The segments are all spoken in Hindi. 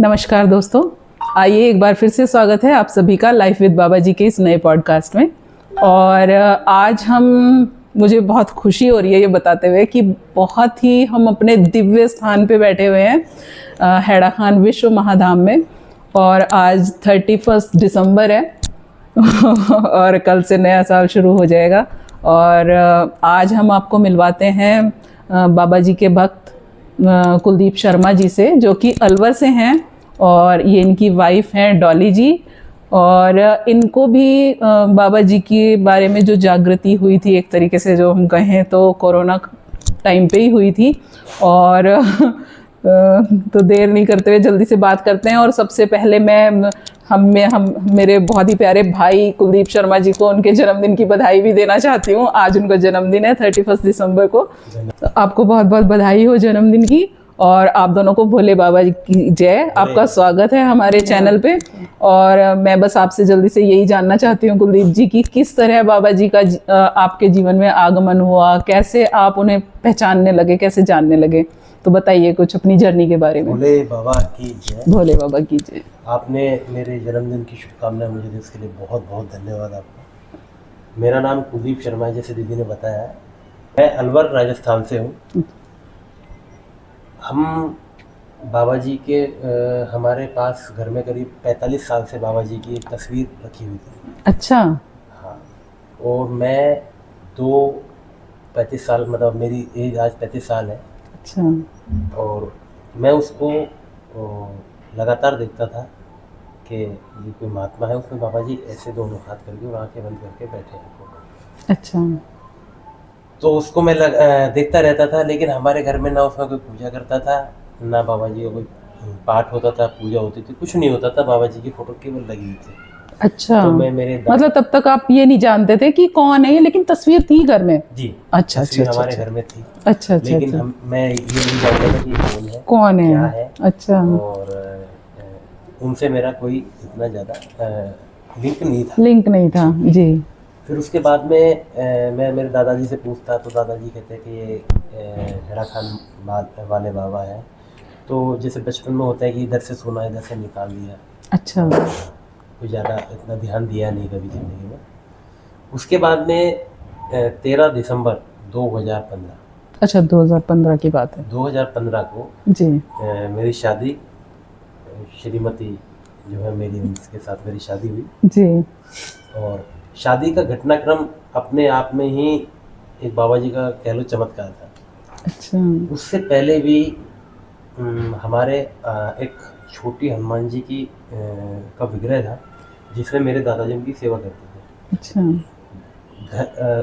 नमस्कार दोस्तों, आइए एक बार फिर से स्वागत है आप सभी का लाइफ विद बाबा जी के इस नए पॉडकास्ट में। और आज मुझे बहुत खुशी हो रही है ये बताते हुए कि बहुत ही हम अपने दिव्य स्थान पे बैठे हुए हैं हैड़ा खान विश्व महाधाम में। और आज 31 दिसंबर है और कल से नया साल शुरू हो जाएगा। और आज हम आपको मिलवाते हैं बाबा जी के भक्त कुलदीप शर्मा जी से, जो कि अलवर से हैं। और ये इनकी वाइफ हैं डॉली जी। और इनको भी बाबा जी के बारे में जो जागृति हुई थी, एक तरीके से जो हम कहें तो कोरोना टाइम पे ही हुई थी। और तो देर नहीं करते हुए जल्दी से बात करते हैं। और सबसे पहले मैं मेरे बहुत ही प्यारे भाई कुलदीप शर्मा जी को उनके जन्मदिन की बधाई भी देना चाहती हूँ। आज उनका जन्मदिन है 31 दिसंबर को। तो आपको बहुत बहुत बधाई हो जन्मदिन की। और आप दोनों को भोले बाबा जी की जय। आपका स्वागत है हमारे चैनल पे। और मैं बस आपसे जल्दी से यही जानना चाहती हूँ कुलदीप जी की किस तरह बाबा जी का आपके जीवन में आगमन हुआ, कैसे आप उन्हें पहचानने लगे, कैसे जानने लगे। तो बताइए कुछ अपनी जर्नी के बारे में। भोले बाबा की जय। भोले बाबा की जय। आपने मेरे जन्मदिन की शुभकामनाएं मुझे दी, उसके लिए बहुत बहुत धन्यवाद आपका। मेरा नाम कुलदीप शर्मा है, जैसे दीदी ने बताया है। मैं अलवर राजस्थान से हूँ। हम बाबा जी के हमारे पास घर में करीब 45 साल से बाबा जी की एक तस्वीर रखी हुई थी। अच्छा। हाँ, और मैं 35 साल, मतलब मेरी एज आज 35 साल है। अच्छा। और मैं उसको लगातार देखता था कि ये कोई महात्मा है, उसमें बाबा जी ऐसे दोनों हाथ करके और आंखें बंद करके बैठे हैं। अच्छा। तो उसको मैं देखता रहता था, लेकिन हमारे घर में ना उसमें कोई पूजा करता था, ना बाबा जी का कोई पाठ होता था, पूजा होती थी, कुछ नहीं होता था। बाबा जी की फोटो केवल लगी हुई थी। अच्छा। तो मैं मतलब तब तक आप ये नहीं जानते थे कि कौन है ये, लेकिन तस्वीर थी घर में। जी, अच्छा तस्वीर अच्छा हमारे अच्छा घर में थी। अच्छा अच्छा लेकिन अच्छा। मैं ये नहीं जानता था कि कौन है, कौन है, क्या है। अच्छा। और उनसे मेरा कोई इतना ज़्यादा लिंक नहीं था। लिंक नहीं था जी। फिर उसके बाद में मैं मेरे दादाजी से पूछता, तो दादाजी कहते कि ये हैड़ा खान वाले बाबा हैं। तो जैसे बचपन में होता है कि इधर से सुना इधर से निकाल दिया। अच्छा। कोई ज़्यादा इतना ध्यान दिया नहीं कभी ज़िंदगी में। उसके बाद में 13 दिसंबर 2015, अच्छा 2015 की बात है। 2015 को जी। मेरी शादी, श्रीमती जो है मेरी, उनके साथ मेरी शादी हुई। जी। और शादी का घटनाक्रम अपने आप में ही एक बाबा जी का कह लो चमत्कार था। अच्छा। उससे पहले भी हमारे एक छोटी हनुमान जी की का विग्रह था, जिसमें मेरे दादाजी उनकी सेवा करते थे। अच्छा।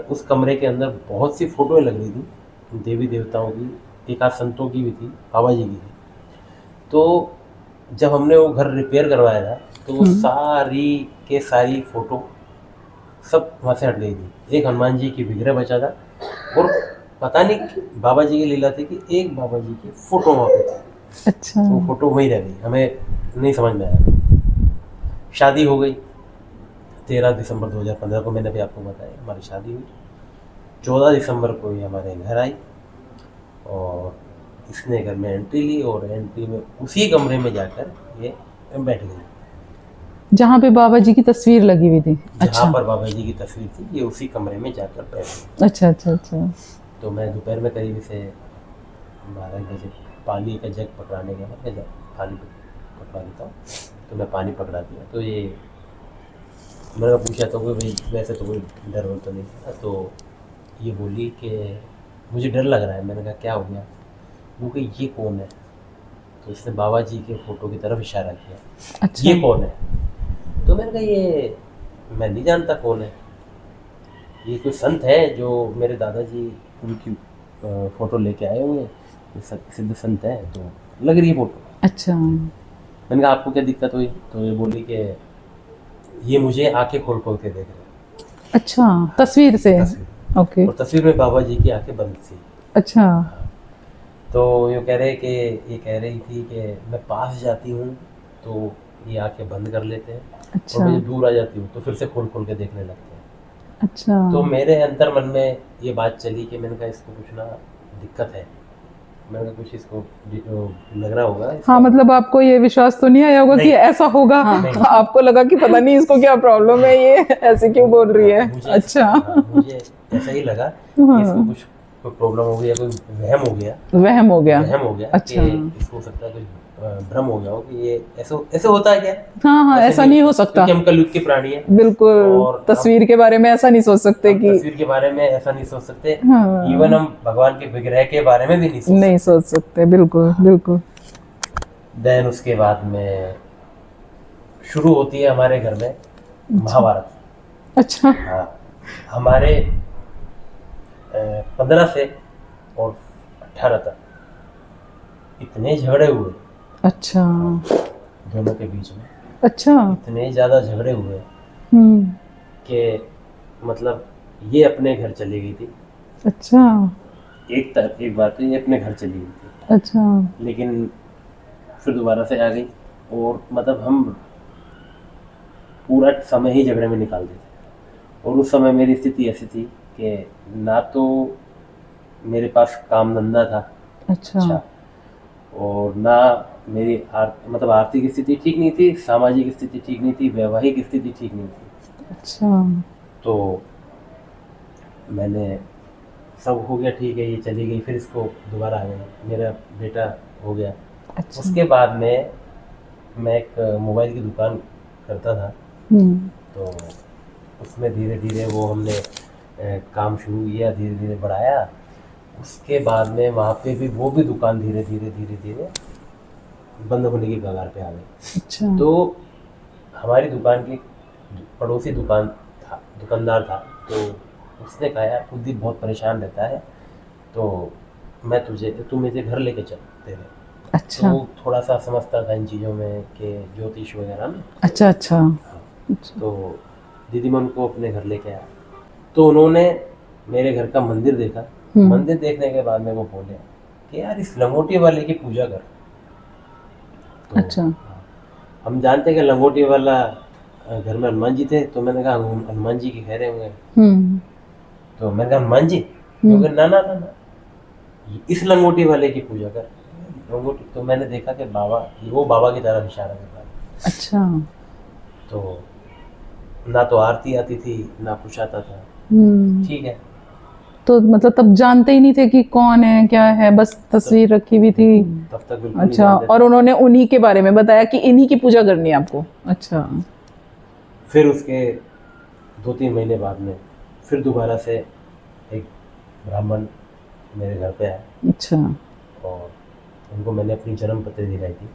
उस कमरे के अंदर बहुत सी फोटोएं लग रही थी, देवी देवताओं की, एक आध संतों की भी थी, बाबा जी की थी। तो जब हमने वो घर रिपेयर करवाया था, तो वो सारी के सारी फोटो सब वहाँ से हट गई थी। एक हनुमान जी की विग्रह बचा था। और पता नहीं बाबा जी की लीला थी कि एक बाबा जी की फोटो वहाँ पे थी। अच्छा। वो फोटो वहीं रह गई, हमें नहीं समझ में आया। शादी हो गई 13 दिसंबर 2015 को, मैंने भी आपको बताया हमारी शादी हुई। 14 दिसंबर को ये हमारे घर आई और इसने घर में एंट्री ली, और एंट्री में उसी कमरे में जाकर ये बैठ गई जहाँ पे बाबा जी की तस्वीर लगी हुई थी। जहाँ अच्छा। पर बाबा जी की तस्वीर थी, ये उसी कमरे में जाकर बैठ गई। अच्छा अच्छा अच्छा। तो मैं दोपहर में करीब इसे 12 बजे पानी का जग पकड़ाने गया, मैं जब पानी पकड़ा देता हूँ, तो मैं पानी पकड़ा दिया। तो ये मैंने पूछा तो कोई भाई वैसे तो कोई डर वर तो नहीं था। तो ये बोली कि मुझे डर लग रहा है। मैंने कहा क्या हो गया? वो कि ये कौन है? तो इसने बाबा जी के फ़ोटो की तरफ इशारा किया। अच्छा। ये कौन है? तो मैंने कहा ये मैं नहीं जानता कौन है, ये कोई संत है जो मेरे दादाजी उनकी फ़ोटो लेके आए होंगे, सिद्ध संत है, तो लग रही है फ़ोटो। अच्छा। मैंने कहा आपको क्या दिक्कत हुई? तो ये बोली कि ये मुझे आंखें खोल खोल के देख रहे हैं। अच्छा, तस्वीर से। तस्वीर, ओके। और तस्वीर में बाबा जी की आंखें बंद थी। अच्छा। तो ये कह रहे कि ये कह रही थी कि मैं पास जाती हूँ तो ये आंखें बंद कर लेते हैं, अच्छा। और मैं जब दूर आ जाती हूँ तो फिर से खोल खोल के देखने लगते हैं। अच्छा। तो मेरे अंतर मन में ये बात चली कि मैंने कहा इसको कुछ ना दिक्कत है। मैंने कहा कुछ इसको लग रहा होगा हाँ, मतलब आपको ये विश्वास तो नहीं आया होगा कि नहीं। ऐसा होगा। नहीं। आपको लगा कि पता नहीं इसको क्या प्रॉब्लम है, ये ऐसे क्यों बोल रही है। मुझे अच्छा। हाँ, मुझे ऐसा ही लगा कि इसको कुछ कोई प्रॉब्लम हो गई या कोई वहम हो गया। वहम हो गया। वहम हो गया अच्छा। कि इसको हो सकता है कुछ भ्रम हो गया हो कि ये ऐसे ऐसे होता है क्या। हाँ हाँ, ऐसा नहीं हो सकता, क्योंकि हम कलयुग के प्राणी हैं। बिल्कुल। और तस्वीर के बारे में ऐसा नहीं सोच सकते हम कि तस्वीर के बारे में ऐसा नहीं सोच सकते। हाँ। इवन हम भगवान के विग्रह के बारे में भी नहीं सोच सकते, बिल्कुल बिल्कुल। देन उसके बाद में शुरू होती है हमारे घर में महाभारत। अच्छा। हाँ, हमारे 15 से और 18 तक इतने झगड़े हुए अच्छा। दोनों के बीच में, अच्छा। इतने ज़्यादा झगड़े हुए कि मतलब ये अपने घर चली गई थी। अच्छा। एक बार तो ये अपने घर चली गई थी। अच्छा। लेकिन फिर दोबारा से आ गई और मतलब हम पूरा समय ही झगड़े में निकाल देते। और उस समय मेरी स्थिति ऐसी थी कि ना तो मेरे पास काम धंधा था अच्छा। और ना मेरी मतलब आर्थिक स्थिति ठीक नहीं थी, सामाजिक स्थिति ठीक नहीं थी, वैवाहिक स्थिति ठीक नहीं थी। अच्छा। तो मैंने सब हो गया, ठीक है ये चली गई, फिर इसको दोबारा आ गई, मेरा बेटा हो गया। अच्छा। उसके बाद में मैं एक मोबाइल की दुकान करता था। तो उसमें धीरे धीरे वो हमने काम शुरू किया, धीरे धीरे बढ़ाया। उसके बाद में वहाँ पे भी वो भी दुकान धीरे धीरे बंद होने की कगार पे आ गई। अच्छा। तो हमारी दुकान की पड़ोसी दुकानदार था, तो उसने कहा यार खुद ही बहुत परेशान रहता है, तो मैं तू मुझे घर लेके चल तेरे। अच्छा। तो थोड़ा सा समझता था इन चीज़ों में कि ज्योतिष वगैरह में। अच्छा। अच्छा। तो दीदी मैं उनको अपने घर लेके आया, तो उन्होंने मेरे घर का मंदिर देखा। मंदिर देखने के बाद में वो बोले कि यार इस लंगोटी वाले की पूजा कर। तो अच्छा। हम जानते हैं कि लंगोटी वाला घर में हनुमान जी थे, तो मैंने कहा हनुमान जी की खैरें हुए। तो मैंने कहा हनुमान जी, क्योंकि ना ना ना ना इस लंगोटी वाले की पूजा कर। लंगोटी तो मैंने देखा कि वो बाबा की तरफ इशारा कर रहा है। अच्छा। तो ना तो आरती आती थी ना कुछ आता था। ठीक है। तो मतलब तब जानते ही नहीं थे कि कौन है क्या है, बस तस्वीर रखी हुई थी। तब तक बिल्कुल नहीं अच्छा। जानते थे। और उन्होंने उन्हीं के बारे में बताया कि इन्हीं की पूजा करनी है आपको। अच्छा। फिर उसके 2-3 महीने बाद में फिर दोबारा से एक ब्राह्मण मेरे घर पे आए। अच्छा। और उनको मैंने अपनी जन्म पत्री दिखाई थी।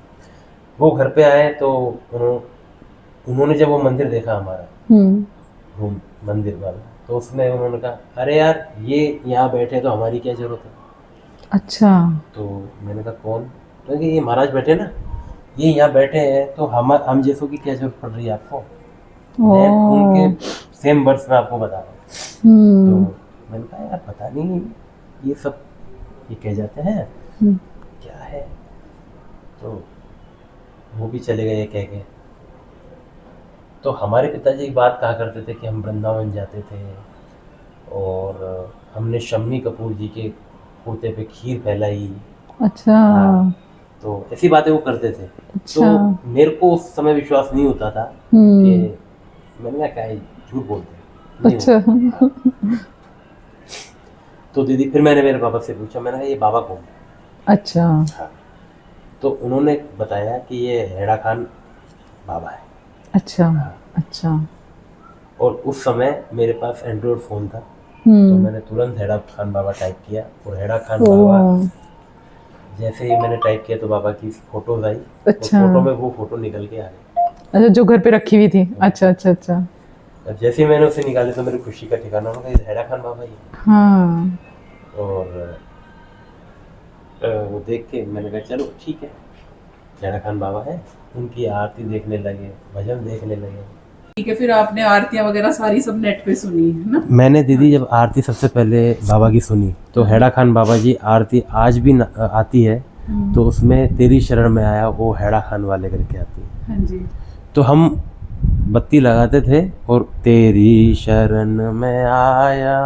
वो घर पे आए तो उन्होंने जब वो मंदिर देखा हमारा रूम मंदिर वाला, तो उसमें उन्होंने कहा अरे यार ये यहाँ बैठे तो हमारी क्या जरूरत है। अच्छा। तो मैंने कहा कौन? तो ये महाराज बैठे ना, ये यहाँ बैठे हैं तो हम जैसों की क्या जरूरत पड़ रही है आपको। मैं उनके सेम वर्ड्स में आपको बता रहा हूँ। तो मैंने कहा यार पता नहीं ये सब ये कह जाते हैं क्या है। तो वो भी चले गए कह के। तो हमारे पिताजी एक बात कहा करते थे कि हम वृंदावन जाते थे और हमने शम्मी कपूर जी के पोते पे खीर फैलाई। अच्छा। तो ऐसी बातें वो करते थे। अच्छा। तो मेरे को उस समय विश्वास नहीं होता था कि मैंने कहा क्या है, झूठ बोलते हैं। अच्छा। तो दीदी फिर मैंने मेरे पापा से पूछा, मैंने कहा ये बाबा कौन है। अच्छा। हाँ। तो उन्होंने बताया कि ये हेड़ा खान बाबा है। अच्छा। अच्छा। और उस समय मेरे पास एंड्रॉयड फ़ोन था, तो मैंने तुरंत हेड़ा खान बाबा टाइप किया और हेड़ा खान बाबा जैसे ही मैंने टाइप किया तो बाबा की फोटोज आई। अच्छा। और फोटो में वो फोटो निकल के आ गई। अच्छा, जो घर पे रखी हुई थी। अच्छा अच्छा अच्छा। अब जैसे ही मैंने उसे निकाले तो मेरी खुशी का ठिकाना होगा, ये हेड़ा खान बाबा ही। हाँ। और वो देख के मैंने कहा चलो ठीक है, हेड़ा खान बाबा है। उनकी आरती देखने लगे, भजन देखने लगे। ठीक है, फिर आपने आरतियां वगैरह सारी सब नेट पे सुनी है ना? मैंने दीदी जब आरती सबसे पहले बाबा की सुनी तो हेड़ा खान बाबा जी आरती आज भी आती है, तो उसमें तेरी शरण में आया वो हेड़ा खान वाले करके आती है। हाँ जी। तो हम बत्ती लगाते थे और तेरी शरण में आया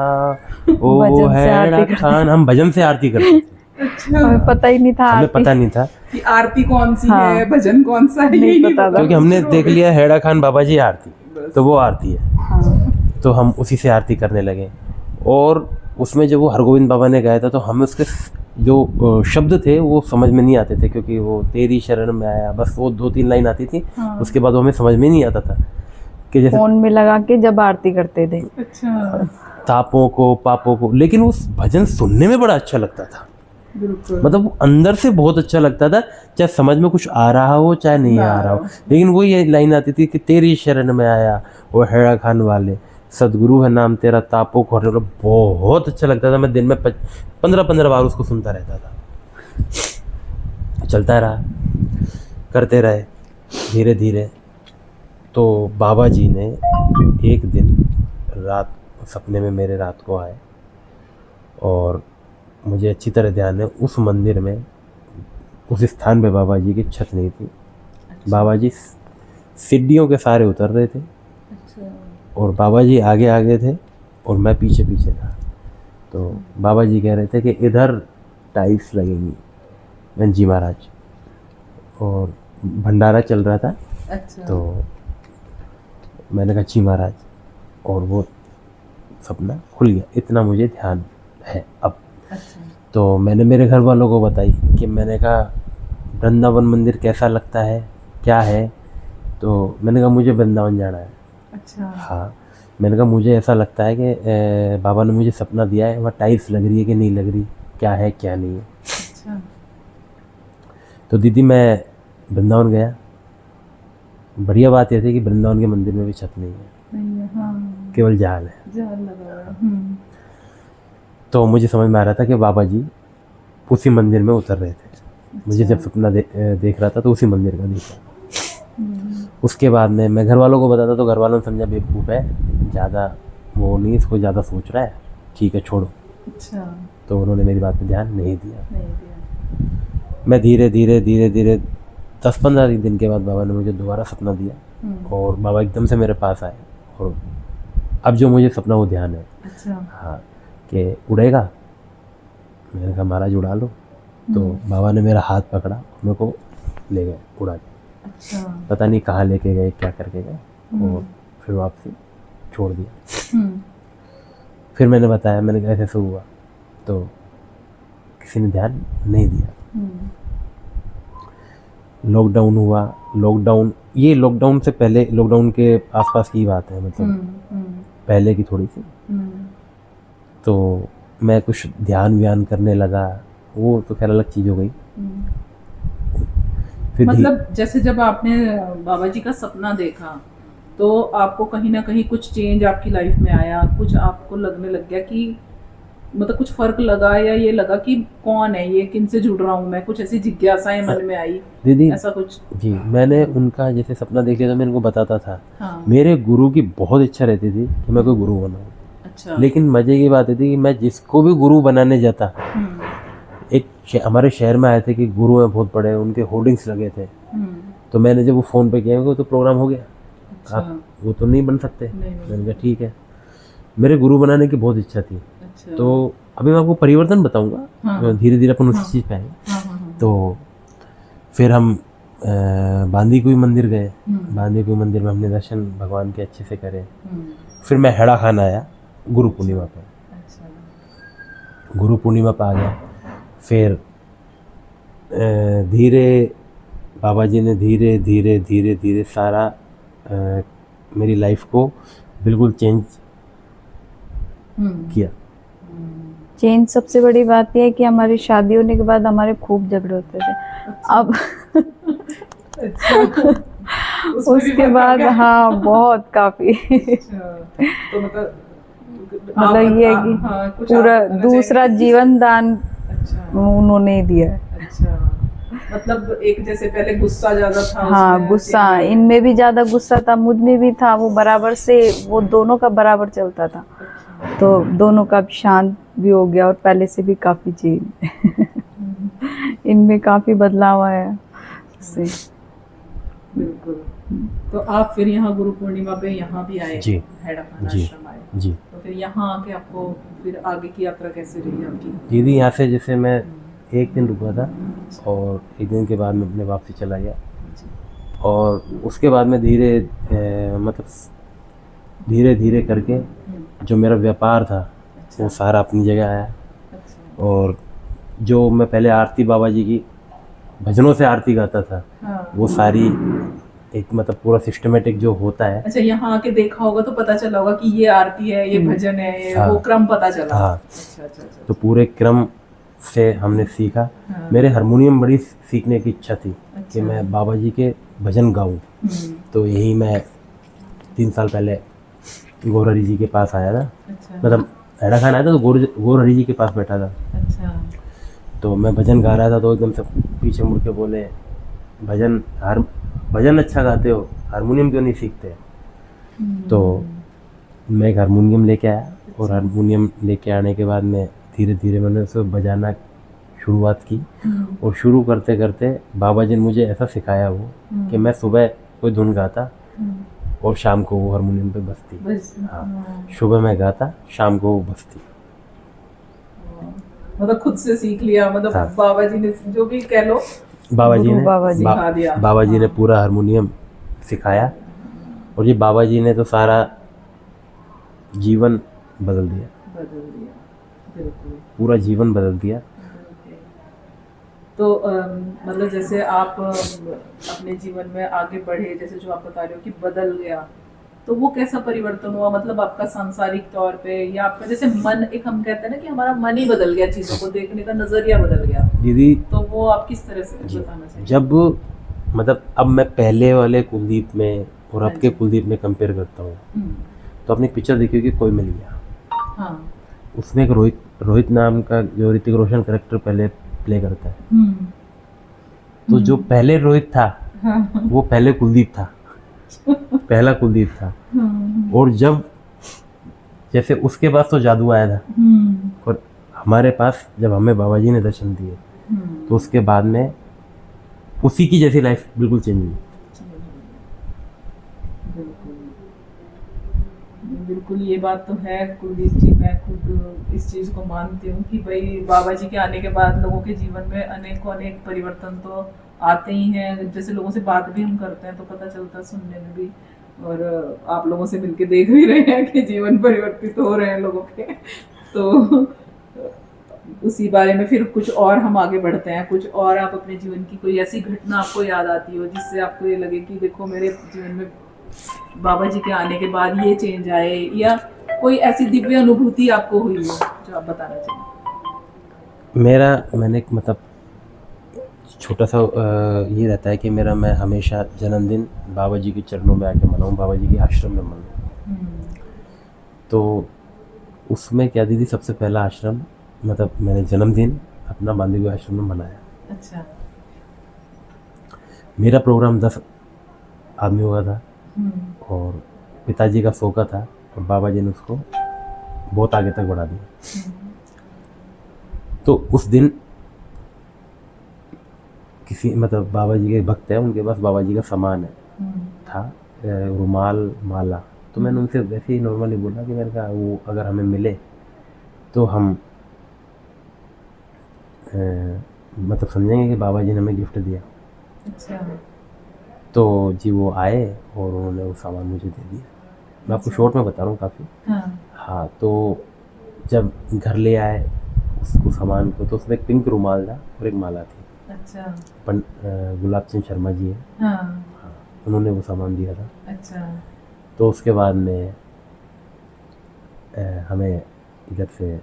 ओ हेड़ा खान, हम भजन से आरती करते थे। अच्छा, हमें पता ही नहीं था हमें आरती। पता नहीं था, कि आरती कौन सी हाँ। है, भजन कौन सा है, नहीं यही पता था। क्योंकि हमने देख लिया हैड़ा खान बाबा जी आरती, तो वो आरती है, हाँ। तो हम उसी से आरती करने लगे। और उसमें जब वो हरगोविंद बाबा ने गाया था तो हमें उसके जो शब्द थे वो समझ में नहीं आते थे, क्योंकि वो तेरी शरण में आया, बस वो 2-3 लाइन आती थी। हाँ। उसके बाद वो हमें समझ में नहीं आता था कि जैसे फोन में लगा के जब आरती करते थे। अच्छा, तापों को पापों को, लेकिन उस भजन सुनने में बड़ा अच्छा लगता था, बिल्कुल। मतलब वो अंदर से बहुत अच्छा लगता था, चाहे समझ में कुछ आ रहा हो चाहे नहीं आ रहा हो, लेकिन वो ये लाइन आती थी कि तेरी शरण में आया वो हैड़ा खान वाले, सदगुरु है नाम तेरा, तापों को हरने वाला। बहुत अच्छा लगता था, मैं दिन में 15-15 बार उसको सुनता रहता था। चलता रहा, करते रहे धीरे धीरे। तो बाबा जी ने एक दिन रात सपने में मेरे रात को आए, और मुझे अच्छी तरह ध्यान है उस मंदिर में, उस स्थान पे बाबा जी की छत नहीं थी। बाबा जी सीढ़ियों के सारे उतर रहे थे, और बाबा जी आगे आगे थे और मैं पीछे पीछे था। तो बाबा जी कह रहे थे कि इधर टाइल्स लगेंगी। मैं जी महाराज, और भंडारा चल रहा था। अच्छा, तो मैंने कहा जी महाराज, और वो सपना खुल गया, इतना मुझे ध्यान है अब। अच्छा, तो मैंने मेरे घर वालों को बताई कि मैंने कहा वृंदावन मंदिर कैसा लगता है, क्या है। तो मैंने कहा मुझे वृंदावन जाना है। अच्छा, हाँ, मैंने कहा मुझे ऐसा लगता है कि बाबा ने मुझे सपना दिया है, वहाँ टाइल्स लग रही है कि नहीं लग रही, क्या है क्या नहीं है। अच्छा, तो दीदी मैं वृंदावन गया। बढ़िया बात यह थी कि वृंदावन के मंदिर में भी छत नहीं है, नहीं है, हाँ, केवल जाल है। जाल लगा हुआ है। तो मुझे समझ में आ रहा था कि बाबा जी उसी मंदिर में उतर रहे थे। मुझे जब सपना देख रहा था तो उसी मंदिर का देखा। उसके बाद में मैं घर वालों को बताता तो घर वालों ने समझा बेवकूफ़ है, ज़्यादा वो नहीं, इसको ज़्यादा सोच रहा है, ठीक है छोड़ो। अच्छा, तो उन्होंने मेरी बात पे ध्यान नहीं दिया। नहीं दिया। मैं धीरे धीरे धीरे धीरे 10-15 दिन के बाद बाबा ने मुझे दोबारा सपना दिया, और बाबा एकदम से मेरे पास आए, और अब जो मुझे सपना वो ध्यान है। अच्छा, हाँ, कि उड़ेगा। मैंने कहा महाराज उड़ा लो। तो बाबा ने मेरा हाथ पकड़ा, मेरे को ले गए उड़ा के। अच्छा, पता नहीं कहाँ लेके गए, क्या करके गए, और फिर वापसी छोड़ दिया। फिर मैंने बताया, मैंने कहा ऐसे हुआ, तो किसी ने ध्यान नहीं दिया। लॉकडाउन हुआ। ये लॉकडाउन से पहले, लॉकडाउन के आसपास की बात है, मतलब पहले की थोड़ी सी। तो मैं कुछ ध्यान व्यान करने लगा, वो तो खैर अलग चीज़ हो गई। फिर मतलब जैसे जब आपने बाबा जी का सपना देखा तो आपको कहीं ना कहीं कुछ चेंज आपकी लाइफ में आया, कुछ आपको लगने लग गया कि मतलब कुछ फर्क लगा, या ये लगा कि कौन है ये, किन से जुड़ रहा हूँ मैं, कुछ ऐसी जिज्ञासाएं मन में आई दीदी ऐसा कुछ? जी, मैंने उनका जैसे सपना देख लिया तो मैं इनको बताता था। हाँ, मेरे गुरु की बहुत इच्छा रहती थी कि मैं कोई गुरु बनाऊं, अच्छा, लेकिन मजे की बात ये थी कि मैं जिसको भी गुरु बनाने जाता, हमारे शहर में आए थे कि गुरु हैं बहुत बड़े, उनके होर्डिंग्स लगे थे। तो मैंने जब वो फ़ोन पे किया तो प्रोग्राम हो गया, आप वो तो नहीं बन सकते। मैंने कहा ठीक है, मेरे गुरु बनाने की बहुत इच्छा थी। अच्छा, तो अभी मैं आपको परिवर्तन बताऊंगा, हाँ, धीरे धीरे अपन उसी चीज़ पे आएंगे। हाँ, तो फिर हम बांदीकुई मंदिर गए। बांदीकुई मंदिर में हमने दर्शन भगवान के अच्छे से करे। फिर मैं हैड़ा खान आया गुरु पूर्णिमा पर। अच्छा, गुरु पूर्णिमा पर आ गया। फिर धीरे बाबा जी ने धीरे धीरे धीरे धीरे सारा मेरी लाइफ को बिल्कुल चेंज किया। चेंज सबसे बड़ी बात यह है कि हमारी शादी होने के बाद हमारे खूब झगड़े होते थे। अब उसके बाद हाँ बहुत काफी तो मतलब ये है कि पूरा दूसरा जीवन दान उन्होंने दिया है। अच्छा, मतलब एक जैसे पहले गुस्सा ज्यादा था, हाँ गुस्सा, इनमें भी ज्यादा गुस्सा था, मुझ में भी था, वो बराबर से, वो दोनों का बराबर चलता था। तो दोनों का शांत भी हो गया, और पहले से भी काफी चेंज इनमें काफी बदलाव आया उससे। बिल्कुल। तो आप फिर यहाँ गुरु पूर्णिमा पे यहाँ भी आए, जी, हैड़ा खान जी, आश्रम आए। जी। तो फिर यहाँ आके आपको फिर आगे की यात्रा कैसे रही आपकी? दीदी यहाँ से जैसे मैं एक दिन रुका था और एक दिन के बाद मैं अपने वापसी चला गया। और उसके बाद में मतलब धीरे धीरे करके जो मेरा व्यापार था वो सारा अपनी जगह आया। और जो मैं पहले आरती बाबा जी की भजनों से आरती गाता था, वो सारी एक मतलब पूरा सिस्टमेटिक जो होता है। अच्छा, यहाँ आके देखा होगा तो पता चला होगा कि ये आरती है, ये भजन है, ये हाँ। वो क्रम पता चला। हाँ। अच्छा। तो पूरे क्रम से हमने सीखा। मेरे हारमोनियम बड़ी सीखने की इच्छा थी कि मैं बाबा जी के भजन गाऊं। तो यही मैं 3 साल पहले गौर हरि जी के पास आया था। मतलब हैड़ा खान आया था तो गौर हरि जी के पास बैठा था। तो मैं भजन गा रहा था तो एकदम से पीछे मुड़ के बोले, भजन अच्छा गाते हो, हारमोनियम क्यों नहीं सीखते? तो मैं एक हारमोनियम लेके आया और हारमोनियम लेके आने के बाद में धीरे धीरे मैंने उसे बजाना शुरुआत की। और शुरू करते करते बाबा जी ने मुझे ऐसा सिखाया वो कि मैं सुबह कोई धुन गाता और शाम को वो हारमोनियम पे बजती। हाँ, सुबह मैं गाता, शाम को वो बजती। मतलब खुद से सीख लिया, मतलब हाँ। बाबा जी ने जो भी कह लो, बाबा जी ने सिखा दिया। बाबा जी ने पूरा हारमोनियम सिखाया। और ये बाबा जी ने तो सारा जीवन बदल दिया, बिल्कुल। पूरा जीवन बदल दिया। तो मतलब जैसे आप अपने जीवन में आगे बढ़े, जैसे जो आप बता रहे हो कि बदल गया, तो वो कैसा परिवर्तन हुआ? मतलब आपका सांसारिक तौर पे या आपका जैसे मन, एक हम कहते हैं ना कि हमारा मन ही बदल गया, चीज़ों को देखने का नजरिया बदल गया दीदी, तो वो आप किस तरह से बताना चाहिए? जब मतलब अब मैं पहले वाले कुलदीप में और अब के कुलदीप में कंपेयर करता हूँ तो अपनी पिक्चर देखी कि कोई मिल गया। हाँ। उसमें एक रोहित नाम का जो ऋतिक रोशन कैरेक्टर पहले प्ले करता है। तो जो पहले रोहित था वो पहले कुलदीप था, पहला कुलदीप था। और जब जैसे उसके पास तो जादू आया था और हमारे पास जब हमें बाबा जी ने दर्शन दिए तो उसके बाद में उसी की जैसी लाइफ बिल्कुल चेंज हुई। बिल्कुल ये बात तो है कुलदीप जी, मैं खुद इस चीज़ को मानती हूँ कि भाई बाबा जी के आने के बाद लोगों के जीवन में अनेक परिवर्तन तो आते ही हैं। जैसे लोगों से बात भी हम करते हैं तो पता चलता है, सुनने में भी, और आप लोगों से मिलके देख भी रहे हैं कि जीवन परिवर्तित हो रहे हैं लोगों के। तो उसी बारे में फिर कुछ और हम आगे बढ़ते हैं। कुछ और आप अपने जीवन की कोई ऐसी घटना आपको याद आती हो जिससे आपको ये लगे कि देखो मेरे जीवन में बाबा जी के आने के बाद ये चेंज आए, या कोई ऐसी दिव्य अनुभूति आपको हुई हो जो आप बताना चाहिए? मैंने मतलब छोटा सा ये रहता है कि मैं हमेशा जन्मदिन बाबा जी के चरणों में आके मनाऊं, बाबा जी के आश्रम में मनाऊं। तो उसमें क्या दीदी, सबसे पहला आश्रम मतलब मैंने जन्मदिन अपना बांदीकुई आश्रम में मनाया। अच्छा। मेरा प्रोग्राम 10 आदमियों का था और पिताजी का 100 का था और बाबा जी ने उसको बहुत आगे तक बढ़ा दिया। तो उस दिन किसी मतलब बाबा जी के भक्त है, उनके पास बाबा जी का सामान था, रुमाल, माला। तो मैंने उनसे वैसे ही नॉर्मली बोला कि मैंने कहा वो अगर हमें मिले तो हम मतलब समझेंगे कि बाबा जी ने हमें गिफ्ट दिया। अच्छा। तो जी वो आए और उन्होंने वो सामान मुझे दे दिया। मैं आपको शॉर्ट में बता रहा हूँ काफ़ी। हाँ, तो जब घर ले आए उसको सामान को, तो उसमें एक पिंक रुमाल था और एक माला थी। अच्छा। गुलाब चंद शर्मा जी है। हाँ, उन्होंने वो सामान दिया था। अच्छा। तो उसके बाद में हमें इधर से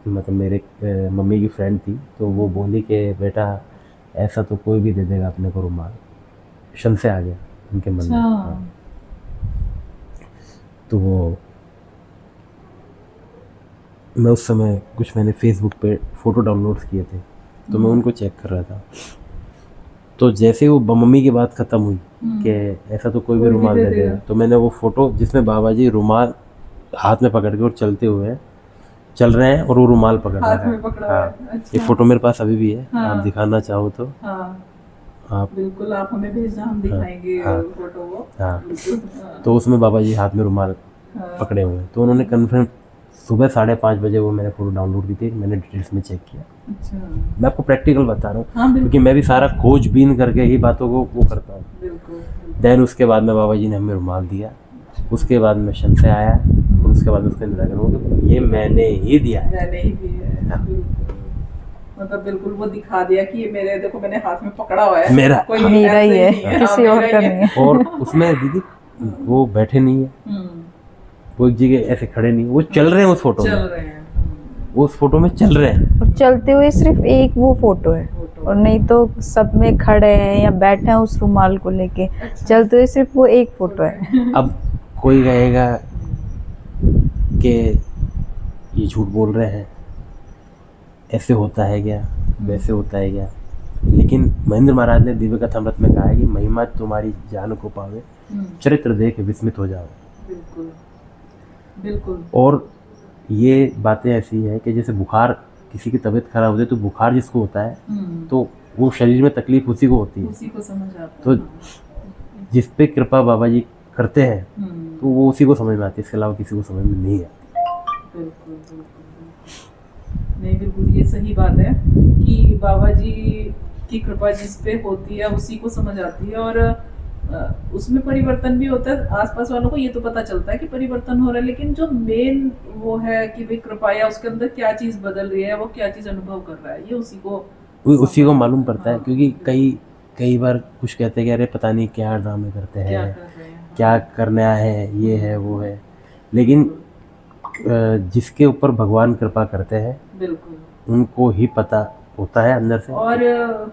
मतलब मेरे मम्मी की फ्रेंड थी तो वो बोली कि बेटा ऐसा तो कोई भी दे देगा अपने को रुमाल। शन से आ गया उनके मन में। हाँ। तो वो मैं उस समय मैंने फेसबुक पे फ़ोटो डाउनलोड किए थे तो मैं उनको चेक कर रहा था। तो जैसे वो मम्मी की बात ख़त्म हुई कि ऐसा तो कोई भी रुमाल दे देगा, तो मैंने वो फ़ोटो जिसमें बाबा जी रुमाल हाथ में पकड़ के और चल रहे हैं और वो रुमाल पकड़ रहा है। हाँ, ये फ़ोटो मेरे पास अभी भी है। आप दिखाना चाहो तो आप बिल्कुल, आप हमें भेजना, हम दिखाएंगे फोटो वो। हाँ। तो उसमें बाबा जी हाथ में रुमाल पकड़े हुए हैं। तो उन्होंने कन्फर्म सुबह 5:30 बजे वो मैंने फोटो डाउनलोड की थी, मैंने डिटेल्स में चेक किया। अच्छा। मैं आपको प्रैक्टिकल बता रहा हूँ, हाँ, बिल्कुल। क्योंकि मैं भी सारा खोजबीन करके ही बातों को वो करता हूँ। बिल्कुल। देन उसके बाद में बाबा जी ने हमें रुमाल दिया, उसके बाद में शन से आया, और उसके बाद उसके निराकरण हो गया, ये मैंने ही दिया है। मैंने ही भी है, हाँ। बिल्कुल। मतलब बिल्कुल वो दिखा दिया कि ये मेरे, देखो मैंने हाथ में पकड़ा हुआ है, मेरा। कोई मेरा ऐसे ही है, नहीं हाँ, किसी मेरा और ही का है। नहीं है। और उसमें दीदी वो बैठे नहीं है, वो एक जगह ऐसे खड़े नहीं, वो चल रहे हैं उस फोटो चल में, रहे हैं। वो उस फोटो में चल रहे हैं। और चलते हुए सिर्फ एक वो फोटो है, और नहीं तो सब में खड़े हैं या बैठे हैं उस रुमाल को लेके। चलते हुए सिर्फ वो एक फोटो है। अब कोई कहेगा कि ये झूठ बोल रहे हैं, ऐसे होता है क्या, वैसे होता है क्या, लेकिन महेंद्र महाराज ने दिव्य कथा अमृत में कहा है कि महिमा तुम्हारी जान को पावे, चरित्र देख विस्मित हो जाओ। बिल्कुल बिल्कुल। और ये बातें ऐसी है कि जैसे बुखार, किसी की तबीयत खराब होती है तो बुखार जिसको होता है तो वो शरीर में तकलीफ उसी को होती है, उसी को समझ आता है। तो जिस पे कृपा बाबा जी करते हैं तो वो उसी को समझ में आती है, इसके अलावा किसी को समझ में नहीं आती। बिल्कुल बिल्कुल। नहीं, बिल्कुल ये सही बात है कि बाबा जी की कृपा जिस पे होती है उसी को समझ आती है, और उसमें परिवर्तन भी होता है। आसपास वालों को ये तो पता चलता है कि परिवर्तन हो रहा है, लेकिन जो मेन वो है कि भाई कृपा या उसके अंदर क्या चीज बदल रही है, वो क्या चीज अनुभव कर रहा है, ये उसी को मालूम पड़ता है। हाँ, क्योंकि कई बार कुछ कहते हैं कि अरे पता नहीं क्या ड्रामे करते क्या हैं, कर रहे हैं। क्या करने आए हैं, ये है वो है, लेकिन जिसके ऊपर भगवान कृपा करते हैं बिल्कुल। उनको ही पता होता है अंदर से। और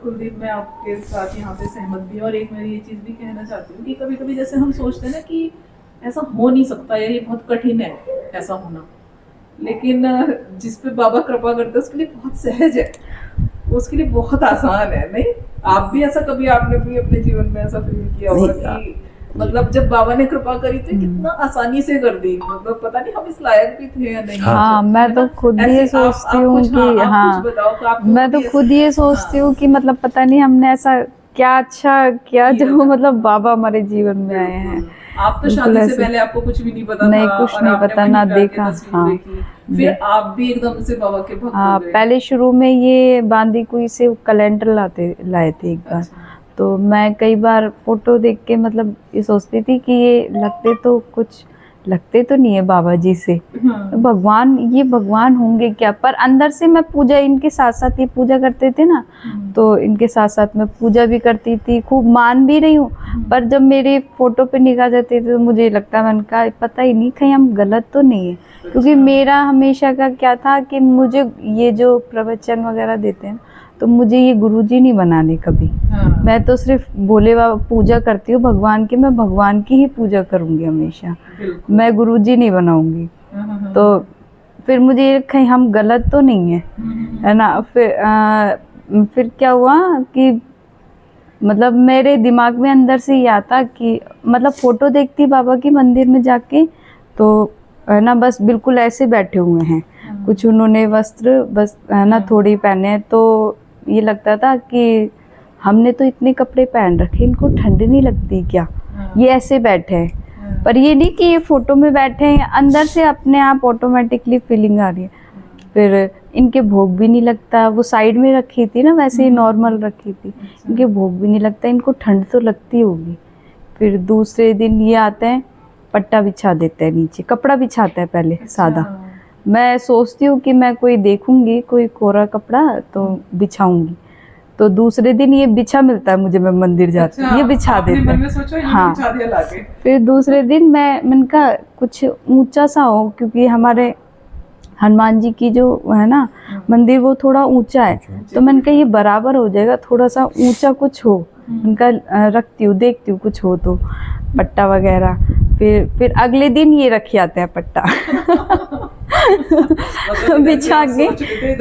कुलदीप, मैं आपके साथ यहाँ पे सहमत भी हूँ, और एक मैं ये चीज़ भी कहना चाहती हूँ कि कभी कभी जैसे हम सोचते हैं ना कि ऐसा हो नहीं सकता, या ये बहुत कठिन है ऐसा होना, लेकिन जिस पे बाबा कृपा करते हैं उसके लिए बहुत सहज है, उसके लिए बहुत आसान है। नहीं, आप भी ऐसा कभी, आपने भी अपने जीवन में ऐसा फील किया होगा कि मतलब जब बाबा ने कृपा करी तो कितना आसानी से कर दी, मतलब पता नहीं हम इस लायक भी थे या नहीं। हाँ, मैं तो खुद ये सोचती हूँ कि हाँ, मैं तो खुद ये सोचती हूँ कि मतलब पता नहीं हमने ऐसा क्या अच्छा किया जो मतलब बाबा हमारे जीवन में आए हैं। आप तो शादी से पहले आपको कुछ भी नहीं पता नहीं, था, कुछ और नहीं आपने पता, वहीं ना पे आके देखा। तस्वीर हाँ, देखी, फिर आप भी एकदम से बाबा के भक्त हाँ, हो गए। पहले शुरू में ये बांदीकुई से कैलेंडर लाए थे एक बार। अच्छा। तो मैं कई बार फोटो देख के मतलब ये सोचती थी कि ये लगते तो नहीं है बाबा जी से, भगवान, ये भगवान होंगे क्या। पर अंदर से मैं पूजा, इनके साथ साथ ये पूजा करते थे ना, तो इनके साथ साथ मैं पूजा भी करती थी, खूब मान भी रही हूँ। पर जब मेरी फोटो पे निगाह जाती थी तो मुझे लगता, मैंने कहा पता ही नहीं कहीं हम गलत तो नहीं है, क्योंकि मेरा हमेशा का क्या था कि मुझे ये जो प्रवचन वगैरह देते हैं तो मुझे ये गुरुजी नहीं बनाने कभी। हाँ। मैं तो सिर्फ भोले बाबा पूजा करती हूँ भगवान की, मैं भगवान की ही पूजा करूँगी हमेशा, मैं गुरुजी नहीं बनाऊंगी। तो फिर मुझे ये कहीं हम गलत तो नहीं है ना। फिर क्या हुआ कि मतलब मेरे दिमाग में अंदर से ये आता कि मतलब फ़ोटो देखती बाबा की मंदिर में जाके, तो है ना बस बिल्कुल ऐसे बैठे हुए हैं, कुछ उन्होंने वस्त्र बस है ना थोड़ी पहने हैं, तो ये लगता था कि हमने तो इतने कपड़े पहन रखे, इनको ठंड नहीं लगती क्या, ये ऐसे बैठे हैं। पर ये नहीं कि ये फ़ोटो में बैठे हैं, अंदर से अपने आप ऑटोमेटिकली फीलिंग आ रही है। फिर इनके भोग भी नहीं लगता, वो साइड में रखी थी ना, वैसे ही नॉर्मल रखी थी, इनके भोग भी नहीं लगता, इनको ठंड तो लगती होगी। फिर दूसरे दिन ये आते हैं, पट्टा बिछा देते हैं, नीचे कपड़ा बिछाते हैं पहले सादा। मैं सोचती हूँ कि मैं कोई देखूंगी कोई कोरा कपड़ा तो बिछाऊंगी, तो दूसरे दिन ये बिछा मिलता है मुझे, मैं मंदिर जाती हूँ, ये बिछा देते हैं। हाँ, फिर दूसरे दिन मैंने कहा कुछ ऊंचा सा हो, क्योंकि हमारे हनुमान जी की जो है ना मंदिर वो थोड़ा ऊंचा है, तो मैंने कहा ये बराबर हो जाएगा, थोड़ा सा ऊंचा कुछ हो, उनका रखती हूँ, देखती हूँ कुछ हो तो पट्टा वगैरह। फिर अगले दिन ये रखे आते हैं पट्टा बिछा के।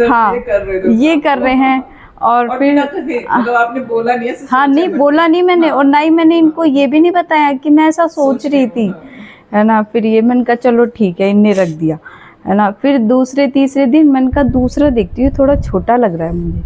हाँ, ये कर रहे हैं। और फिर मतलब आपने बोला नहीं है? हाँ, नहीं बोला नहीं मैंने, और ना ही मैंने इनको ये भी नहीं बताया कि मैं ऐसा सोच रही थी, है ना। फिर ये मैंने कहा चलो ठीक है, इनने रख दिया, है ना। फिर दूसरे तीसरे दिन मैंने कहा दूसरा देखती हूँ, थोड़ा छोटा लग रहा है मुझे,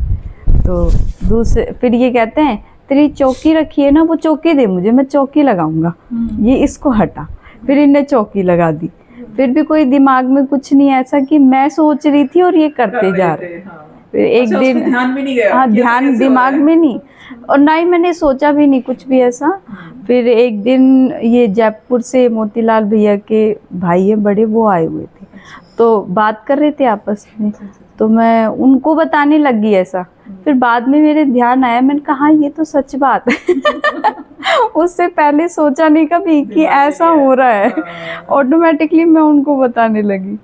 तो फिर ये कहते हैं तेरी चौकी रखी है ना, वो चौकी दे मुझे, मैं चौकी लगाऊंगा, ये इसको हटा। फिर इनने चौकी लगा दी, फिर भी कोई दिमाग में कुछ नहीं ऐसा कि मैं सोच रही थी और ये करते जा रहे। हाँ। फिर एक अच्छा, उसमें दिन ध्यान भी नहीं गया हाँ, कि ऐसा ध्यान कैसे हो दिमाग रहा है? में नहीं, और ना ही मैंने सोचा भी नहीं कुछ भी ऐसा। फिर एक दिन ये जयपुर से मोतीलाल भैया के भाई है बड़े, वो आए हुए थे, तो बात कर रहे थे आपस में, तो मैं उनको बताने लगी ऐसा। फिर बाद में मेरे ध्यान आया, मैंने कहा हाँ, ये तो सच बात है। उससे पहले सोचा नहीं कभी कि ऐसा हो रहा है, ऑटोमेटिकली मैं उनको बताने लगी।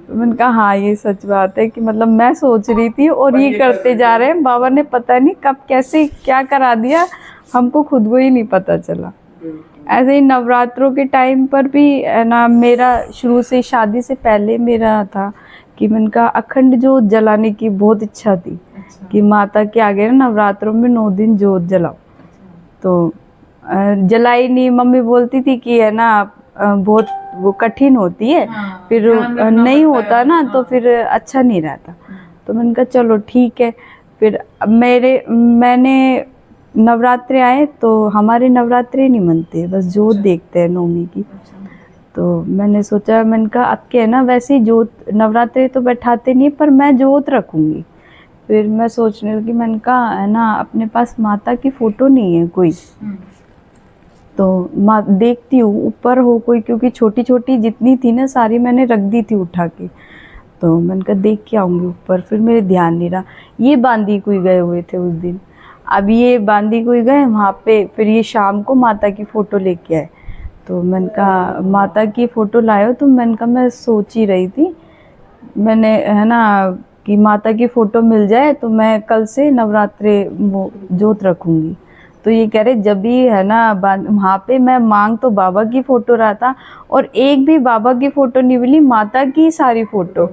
तो मैंने कहा हाँ, ये सच बात है कि मतलब मैं सोच रही थी और ये करते जा रहे हैं। बाबा ने पता नहीं कब कैसे क्या करा दिया, हमको खुद को ही नहीं पता चला। ऐसे ही नवरात्रों के टाइम पर भी है ना, मेरा शुरू से शादी से पहले मेरा था कि मैंने कहा अखंड जोत जलाने की बहुत इच्छा थी कि माता के आगे ना नवरात्रों में 9 दिन जोत जलाओ। तो जलाई नहीं, मम्मी बोलती थी कि है ना बहुत वो कठिन होती है, फिर नहीं होता ना तो फिर अच्छा नहीं रहता। तो मैंने कहा चलो ठीक है। फिर मैंने नवरात्रे आए तो हमारे नवरात्रे नहीं मनते, बस जोत देखते हैं नवमी की। तो मैंने सोचा, मैंने कहा अब के है ना वैसे ही जोत नवरात्रे तो बैठाते नहीं पर मैं जोत रखूँगी। फिर मैं सोचने लगी, मैंने कहा है ना अपने पास माता की फ़ोटो नहीं है कोई, तो माँ देखती हूँ ऊपर हो कोई, क्योंकि छोटी छोटी जितनी थी ना सारी मैंने रख दी थी उठा के। तो मैंने कहा देख के आऊँगी ऊपर। फिर मेरे ध्यान नहीं रहा, ये बांदी कोई गए हुए थे उस दिन। अब ये बांदी कोई गए वहाँ पे, फिर ये शाम को माता की फ़ोटो लेके आए। तो मैंने कहा माता की फ़ोटो लाए, तो मैंने कहा मैं सोच ही रही थी, मैंने है ना कि माता की फ़ोटो मिल जाए तो मैं कल से नवरात्रे वो जोत रखूँगी। तो ये कह रहे जब भी है ना वहाँ पे मैं मांग तो बाबा की फ़ोटो रहा था, और एक भी बाबा की फ़ोटो नहीं मिली, माता की सारी फ़ोटो।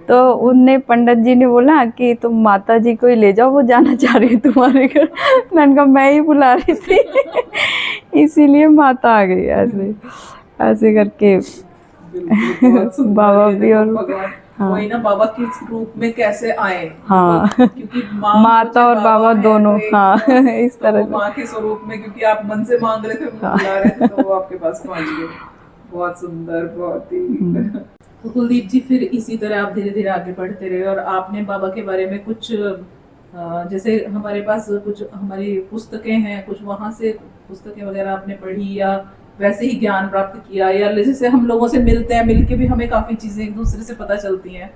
तो उनने पंडित जी ने बोला कि तुम माता जी को ही ले जाओ, वो जाना चाह रही है तुम्हारे घर। मैंने कहा मैं ही बुला रही थी। इसीलिए माता आ गई। ऐसे ऐसे करके बाबा भी और हाँ। वही ना, बाबा किस रूप में कैसे आए। हाँ, क्योंकि माता और बाबा दोनों, हाँ, इस तरह तो माँ के स्वरूप में, क्योंकि आप मन से मांग रहे थे, बुला रहे थे, तो वो आपके पास पहुंच गए। बहुत सुंदर, बहुत ही। तो कुलदीप जी, फिर इसी तरह आप धीरे धीरे आगे बढ़ते रहे और आपने बाबा के बारे में कुछ जैसे हमारे पास कुछ हमारी पुस्तकें हैं, कुछ वहाँ से पुस्तकें वगैरह आपने पढ़ी, या वैसे ही ज्ञान प्राप्त किया, या जैसे हम लोगों से मिलते हैं, मिलके भी हमें काफ़ी चीज़ें एक दूसरे से पता चलती हैं।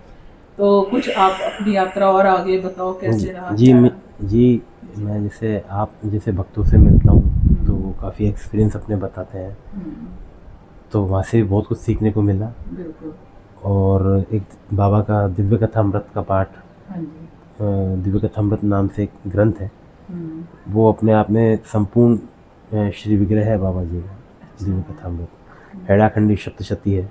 तो कुछ आप अपनी यात्रा और आगे बताओ कैसे रहा। जी मैं जैसे भक्तों से मिलता हूँ तो वो काफ़ी एक्सपीरियंस अपने बताते हैं, तो वहाँ से भी बहुत कुछ सीखने को मिला। बिल्कुल। और एक बाबा का दिव्य कथामृत का पाठ, हाँ जी। दिव्य कथामृत नाम से एक ग्रंथ है, वो अपने आप में संपूर्ण श्री विग्रह है बाबा जी का। दिव्य कथामृत हेड़ाखंडी सप्तशती है।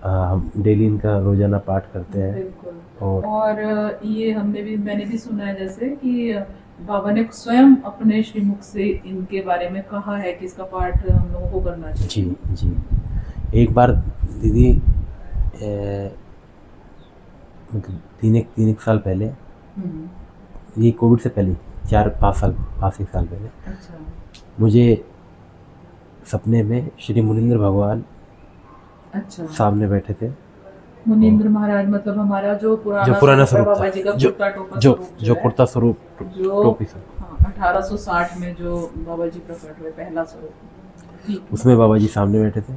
हम डेली इनका रोजाना पाठ करते हैं। बिल्कुल। और ये मैंने भी सुना है जैसे कि बाबा ने स्वयं अपने श्रीमुख से इनके बारे में कहा है कि इसका पाठ हम लोगों को करना चाहिए। जी एक बार दीदी मतलब तीन एक साल पहले, ये कोविड से पहले 5 एक साल पहले, अच्छा, मुझे सपने में श्री मुनींद्र भगवान अच्छा सामने बैठे थे। मुनींद्र महाराज मतलब हमारा जो पुराना स्वरूप बाबा जी का कुर्ता टोपा जो कुर्ता स्वरूप टोपी स्वरूप 1860 में जो बाबा जी प्रकट हुए, पहला स्वरूप, उसमें बाबा जी सामने बैठे थे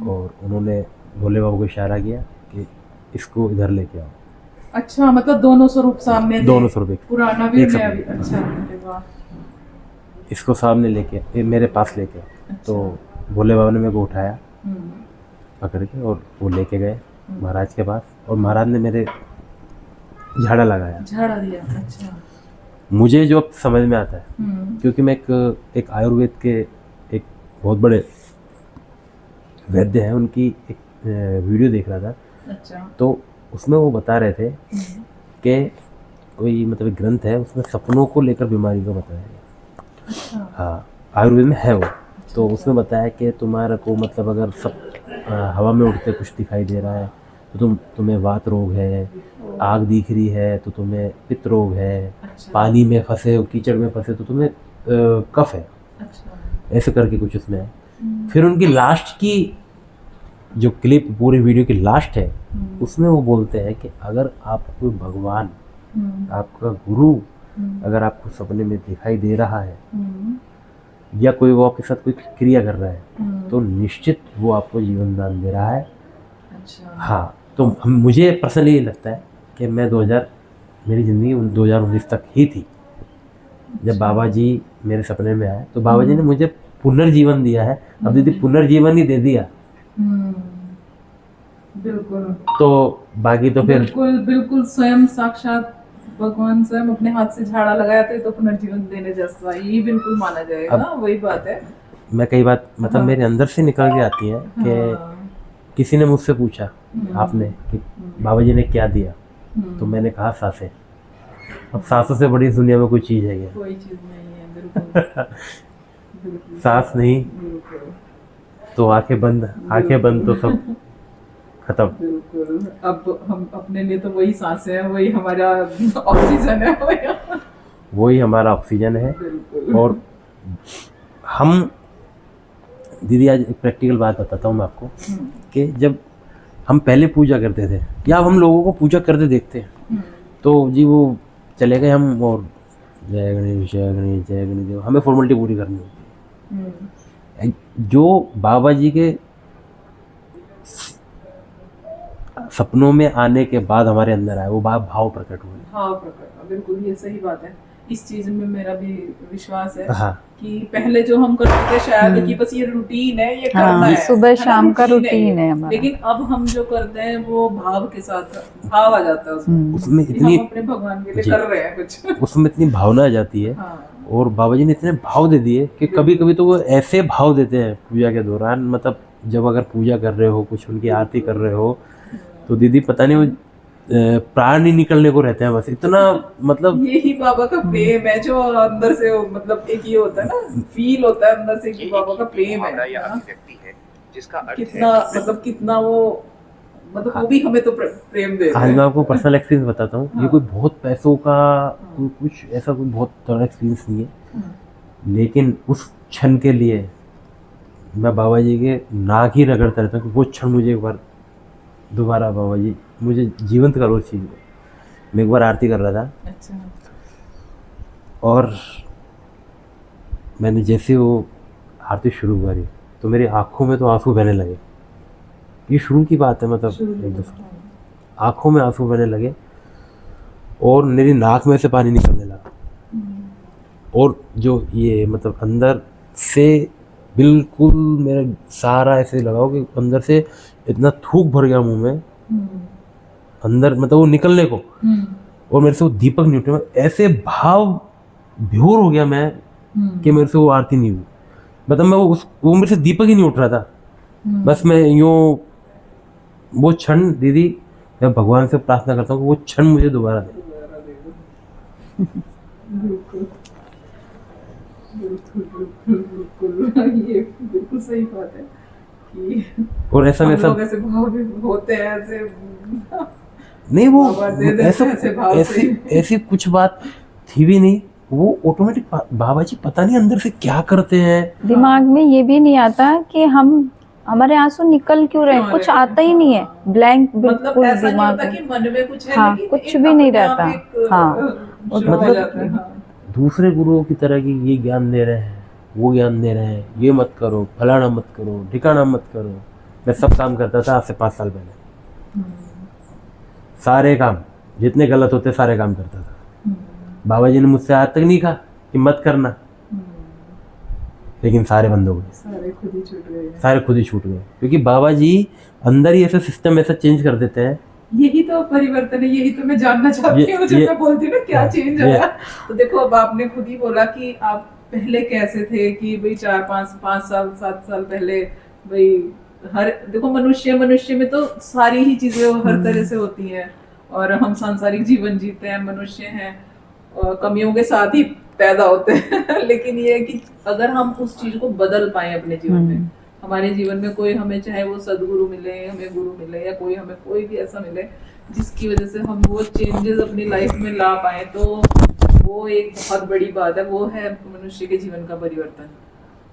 और उन्होंने भोले बाबा को इशारा किया कि इसको इधर लेके आओ। अच्छा, मतलब दोनों स्वरूप सामने थे, दोनों स्वरूप, पुराना भी नया भी। अच्छा, वाह। इसको सामने लेके मेरे पास लेके। अच्छा। तो भोले बाबा ने मेरे को उठाया पकड़ के और वो लेके गए महाराज के पास, और महाराज ने मेरे झाड़ा लगाया, झाड़ा दिया। अच्छा। मुझे जो समझ में आता है, क्योंकि मैं एक आयुर्वेद के एक बहुत बड़े वैद्य हैं, उनकी एक वीडियो देख रहा था। अच्छा। तो उसमें वो बता रहे थे कि कोई मतलब ग्रंथ है, उसमें सपनों को लेकर बीमारी को बताया गया। अच्छा। हाँ, आयुर्वेद में है वो। तो उसमें बताया कि तुम्हारा को मतलब अगर सब हवा में उड़ते कुछ दिखाई दे रहा है तो तुम्हें वात रोग है, आग दिख रही है तो तुम्हें पित्त रोग है, पानी में फंसे हो, कीचड़ में फंसे तो तुम्हें कफ है। ऐसे करके कुछ उसमें है। फिर उनकी लास्ट की जो क्लिप पूरी वीडियो की लास्ट है उसमें वो बोलते हैं कि अगर आपको भगवान, आपका गुरु अगर आपको सपने में दिखाई दे रहा है या कोई वो आपके साथ कोई क्रिया कर रहा है तो निश्चित वो आपको जीवन दान दे रहा है। अच्छा। हाँ, तो मुझे पर्सनली ये लगता है कि मैं 2000 मेरी ज़िंदगी 2019 तक ही थी जब बाबा जी मेरे सपने में आए, तो बाबा जी ने मुझे पुनर्जीवन दिया है। अब दीदी पुनर्जीवन ही दे दिया बिल्कुल। तो बाकी तो फिर बिल्कुल बिल्कुल स्वयं साक्षात भगवान स्वयं अपने हाथ से झाड़ा लगाया तो पुनर्जीवन देने जैसा ही बिल्कुल माना जाएगा ना, वही बात है। मैं कई बात मतलब मेरे अंदर से निकल के आती है कि किसी ने मुझसे पूछा आपने कि बाबा जी ने क्या दिया, तो मैंने कहा सांसें। अब सांसों से बड़ी दुनिया में कोई चीज़ है क्या? कोई चीज नहीं है, बिल्कुल बिल्कुल। सांस नहीं बिल्कुल तो आंखें बंद तो सब खत्म। बिल्कुल। अब हम अपने लिए तो वही सांसें हैं, वही हमारा ऑक्सीजन है, वही हमारा ऑक्सीजन है। बिल्कुल। और हम दीदी आज एक प्रैक्टिकल बात बताता हूँ मैं आपको कि जब हम पहले पूजा करते थे या हम लोगों को पूजा करते देखते हैं तो जी वो चले गए हम और जय गणेश जय गणेश जय गणेश देव, हमें फॉर्मेलिटी पूरी करनी होती है। जो बाबा जी के सपनों में आने के बाद हमारे अंदर आए वो भाव प्रकट हुए। भाव प्रकट, बिल्कुल ये सही बात है। इस चीज में मेरा भी विश्वास है हाँ कि पहले जो हम करते थे शायद कि बस ये रूटीन है, ये करना है, सुबह है ना, शाम का रूटीन ये। है हमारा। लेकिन अब हम जो करते हैं वो भाव के साथ भाव आ जाता है उसमें कि इतनी हम अपने भगवान के लिए कर रहे हैं कुछ। उसमें इतनी भावना आ जाती है। हाँ। और बाबा जी ने इतने भाव दे दिए कि कभी कभी तो वो ऐसे भाव देते हैं पूजा के दौरान, मतलब जब अगर पूजा कर रहे हो कुछ उनकी आरती कर रहे हो तो दीदी पता नहीं वो प्राण ही निकलने को रहते हैं, बस इतना मतलब यही बाबा का प्रेम है जो अंदर से मतलब एक ये होता है ना, फील होता है अंदर से कि बाबा का प्रेम है ना? कितना मतलब कितना वो मतलब वो भी हमें तो प्रेम दे रहे आज मैं हैं। आपको पर्सनल एक्सपीरियंस बताता हूँ। ये कोई बहुत पैसों का कुछ ऐसा कोई बहुत बड़ा एक्सपीरियंस नहीं है, लेकिन उस क्षण के लिए मैं बाबा जी के नाक ही रगड़ता रहता हूँ कि वो क्षण मुझे एक बार दोबारा बाबा जी मुझे जीवंत करो उस चीज़ को। मैं एक बार आरती कर रहा था अच्छा। और मैंने जैसे वो आरती शुरू करी तो मेरी आंखों में तो आंसू बहने लगे। ये शुरू की बात है, मतलब एक दफ़ा आंखों में आंसू बहने लगे और मेरी नाक में से पानी निकलने लगा। और जो ये मतलब अंदर से बिल्कुल मेरा सारा ऐसे लगाओ कि अंदर से इतना थूक भर गया मुंह में अंदर, मतलब वो निकलने को। और मेरे से वो दीपक नहीं उठे, मैं ऐसे भाव भ्योर हो गया मैं कि मेरे से वो आरती नहीं हुई। मतलब मैं वो मेरे से दीपक ही नहीं उठ रहा था। बस मैं यूँ वो क्षण दीदी मैं भगवान से प्रार्थना करता हूँ कि वो क्षण मुझे दोबारा दे। बिल्कुल बिल्कुल बिल्कुल बिल्कुल ये बिल्कुल सही बात है कि और ऐसा हम वैसा लोग ऐसे भाव भी होते हैं ऐसे नहीं, वो बाबा दे देते ऐसा हैं ऐसे भाव से। ऐसी कुछ बात थी भी नहीं। वो ऑटोमेटिक बाबा जी पता नहीं अंदर से क्या करते हैं। दिमाग में ये भी नहीं आता कि हमारे आंसू निकल क्यों रहे हैं, कुछ आता ही नहीं है, ब्लैंक मतलब बिल्कुल ऐसा नहीं दिमाग होता में। कि मन में कुछ है, हाँ, लेकिन कुछ एक भी नहीं अपने आप रहता। एक, हाँ, शुरू हो मतलब जाता है। हाँ। दूसरे गुरुओं की तरह की ये ज्ञान दे रहे हैं, वो ज्ञान दे रहे हैं, ये मत करो, फलाना मत करो, ठिकाना मत करो। मैं सब काम करता था आज से 5 साल पहले। सारे काम जितने गलत होते सारे काम करता था। बाबा जी ने मुझसे आज तक नहीं कहा कि मत करना, लेकिन सारे बंद हो गए, सारे खुद ही छूट गए हैं। सारे खुद ही छूट गए। क्योंकि बाबा जी अंदर ही ऐसा सिस्टम ऐसा चेंज कर देते हैं। यही तो परिवर्तन है, यही तो मैं जानना चाहती हूँ जब मैं बोलती हूँ ना क्या चेंज आया। तो देखो अब आपने खुद ही बोला कि आप पहले कैसे थे कि भाई 4-5 साल 7 साल पहले भाई हर देखो मनुष्य में तो सारी ही चीजें हर तरह से होती हैं और हम सांसारिक जीवन जीते हैं, मनुष्य हैं और कमियों के साथ ही पैदा होते हैं। लेकिन ये है कि अगर हम उस चीज को बदल पाए अपने जीवन में, हमारे जीवन में कोई हमें चाहे वो सदगुरु मिले, हमें गुरु मिले या कोई हमें कोई भी ऐसा मिले जिसकी वजह से हम वो चेंजेस अपनी लाइफ में ला पाए, तो वो एक बहुत बड़ी बात है। वो है मनुष्य के जीवन का परिवर्तन।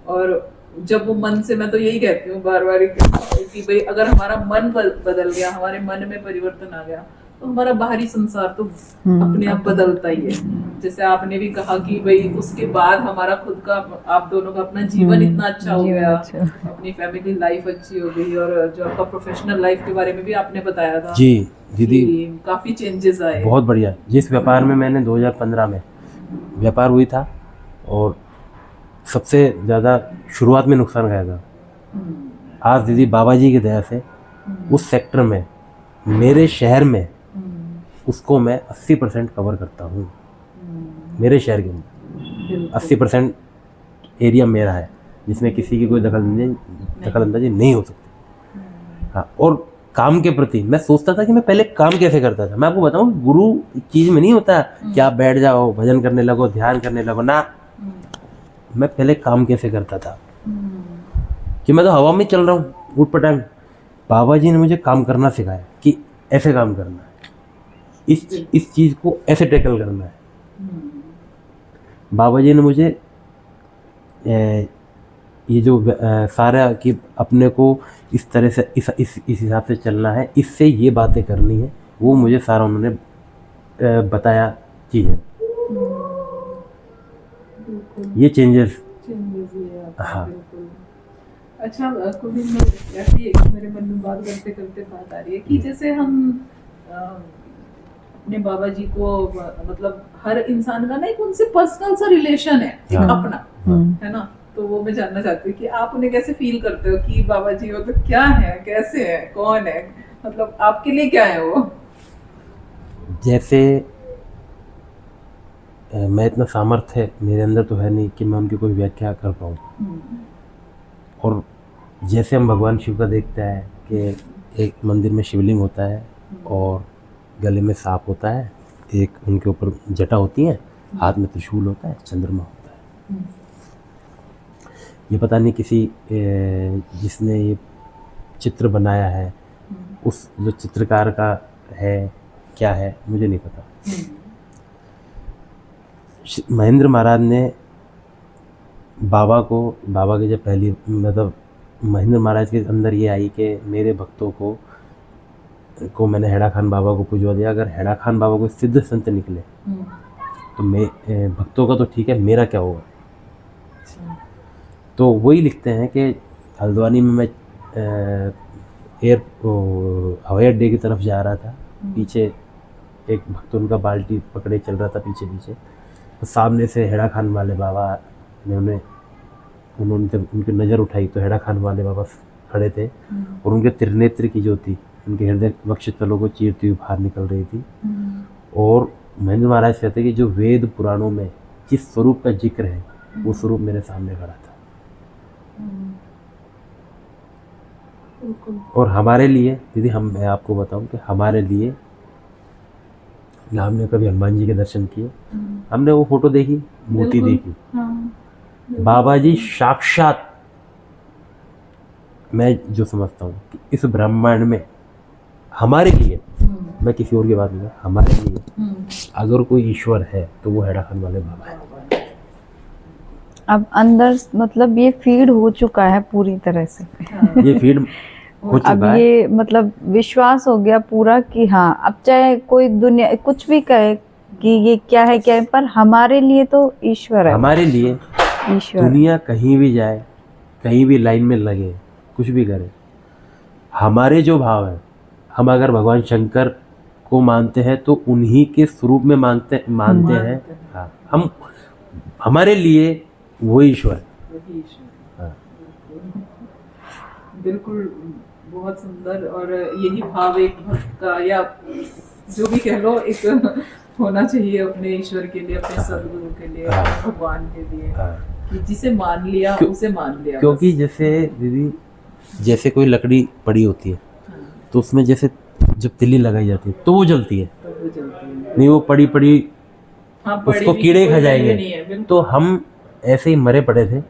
और जब वो मन से, मैं तो यही कहती हूँ बार बार कि भाई अगर हमारा मन बदल गया, हमारे मन में परिवर्तन आ गया, तो हमारा बाहरी संसार तो अपने आप बदलता ही है। जैसे आपने भी कहा कि भाई उसके बाद हमारा खुद का, आप दोनों का अपना जीवन इतना अच्छा हो जीवन गया, अच्छा। अपनी फैमिली लाइफ अच्छी हो गई, और जो आपका प्रोफेशनल लाइफ के बारे में भी आपने बताया था जी दीदी, कि काफी चेंजेस आए। बहुत बढ़िया। जिस व्यापार में मैंने 2015 में व्यापार हुई था, और सबसे ज़्यादा शुरुआत में नुकसान खाया था, आज दीदी बाबा जी की दया से उस सेक्टर में, मेरे शहर में, उसको मैं 80% कवर करता हूँ। मेरे शहर के अंदर 80% एरिया मेरा है, जिसमें किसी की कोई दखलंदाजी नहीं हो सकती। हाँ, और काम के प्रति मैं सोचता था कि मैं पहले काम कैसे करता था। मैं आपको बताऊं, गुरु चीज़ में नहीं होता कि आप बैठ जाओ, भजन करने लगो, ध्यान करने लगो ना। मैं पहले काम कैसे करता था कि मैं तो हवा में चल रहा हूँ उठ पटांग। बाबा जी ने मुझे काम करना सिखाया कि ऐसे काम करना है, इस चीज़ को ऐसे टैकल करना है। बाबा जी ने मुझे ये जो सारा कि अपने को इस तरह से इस हिसाब से चलना है, इससे ये बातें करनी है, वो मुझे सारा उन्होंने बताया चीज़ें। ये चेंजेस। हाँ। अच्छा कुलदीप, मैं ऐसे ही मेरे मन में बात करते करते बात आ रही है कि जैसे हम अपने बाबा जी को, मतलब हर इंसान का ना एक उनसे पर्सनल सा रिलेशन है, एक हाँ। अपना, है ना। तो वो मैं जानना चाहती हूँ कि आप उन्हें कैसे फील करते हो कि बाबा जी वो तो क्या है, कैसे है, कौन है, मतलब आपके लिए क्या है वो? जैसे मैं इतना सामर्थ्य मेरे अंदर तो है नहीं कि मैं उनकी कोई व्याख्या कर पाऊँ। और जैसे हम भगवान शिव का देखते हैं कि एक मंदिर में शिवलिंग होता है और गले में सांप होता है, एक उनके ऊपर जटा होती है, हाथ में त्रिशूल होता है, चंद्रमा होता है। ये पता नहीं किसी जिसने ये चित्र बनाया है, उस जो चित्रकार का है क्या है मुझे नहीं पता। महेंद्र महाराज ने बाबा की जब पहली, मतलब महेंद्र महाराज के अंदर ये आई कि मेरे भक्तों को मैंने हेड़ा खान बाबा को पुजवा दिया। अगर हेड़ा खान बाबा को सिद्ध संत निकले तो मैं भक्तों का तो ठीक है, मेरा क्या होगा। तो वही लिखते हैं कि हल्द्वानी में मैं हवाई अड्डे की तरफ जा रहा था, पीछे एक भक्त उनका बाल्टी पकड़े चल रहा था पीछे पीछे, तो सामने से हेड़ा खान वाले बाबा ने उन्होंने जब उनकी नज़र उठाई तो हेड़ा खान वाले बाबा खड़े थे, और उनके त्रिनेत्र की ज्योति उनके हृदय वक्षस्थलों को चीरती हुई बाहर निकल रही थी। और महेंद्र महाराज कहते कि जो वेद पुराणों में जिस स्वरूप का जिक्र है, वो स्वरूप मेरे सामने खड़ा था। और हमारे लिए दीदी, मैं आपको बताऊं कि हमारे लिए, हमने कभी हनुमान जी के दर्शन किए, हमने वो फोटो देखी, मूर्ति देखी, बाबा जी साक्षात। मैं जो समझता हूँ कि इस ब्रह्मांड में हमारे लिए, मैं किसी और की बात नहीं, हमारे लिए अगर कोई ईश्वर है तो वो हेड़ा खान वाले बाबा है। अब अंदर मतलब ये फीड हो चुका है पूरी तरह से। ये फीड हो चुका अब है। ये मतलब विश्वास हो गया पूरा कि हाँ, अब चाहे कोई दुनिया कुछ भी कहे कि ये क्या है क्या है, पर हमारे लिए तो ईश्वर है। हमारे लिए ईश्वर दुनिया कहीं भी जाए, कहीं भी लाइन में लगे, कुछ भी करे, हमारे जो भाव है, हम अगर भगवान शंकर को मानते हैं तो उन्हीं के स्वरूप में मानते हैं। हाँ, हम, हमारे लिए वो ईश्वर। हाँ, बिल्कुल, बहुत सुंदर। और यही भाव एक भक्त का, या जो भी कह लो, एक होना चाहिए अपने ईश्वर के लिए, अपने सदगुरु के लिए, भगवान के लिए, कि जिसे मान लिया उसे मान लिया। क्योंकि जैसे दीदी, जैसे कोई लकड़ी पड़ी होती है तो उसमें जैसे जब तिल्ली लगाई जाती है तो वो जलती है, नहीं वो पड़ी उसको कीड़े खा जाएंगे। तो हम ऐसे ही मरे पड़े थे।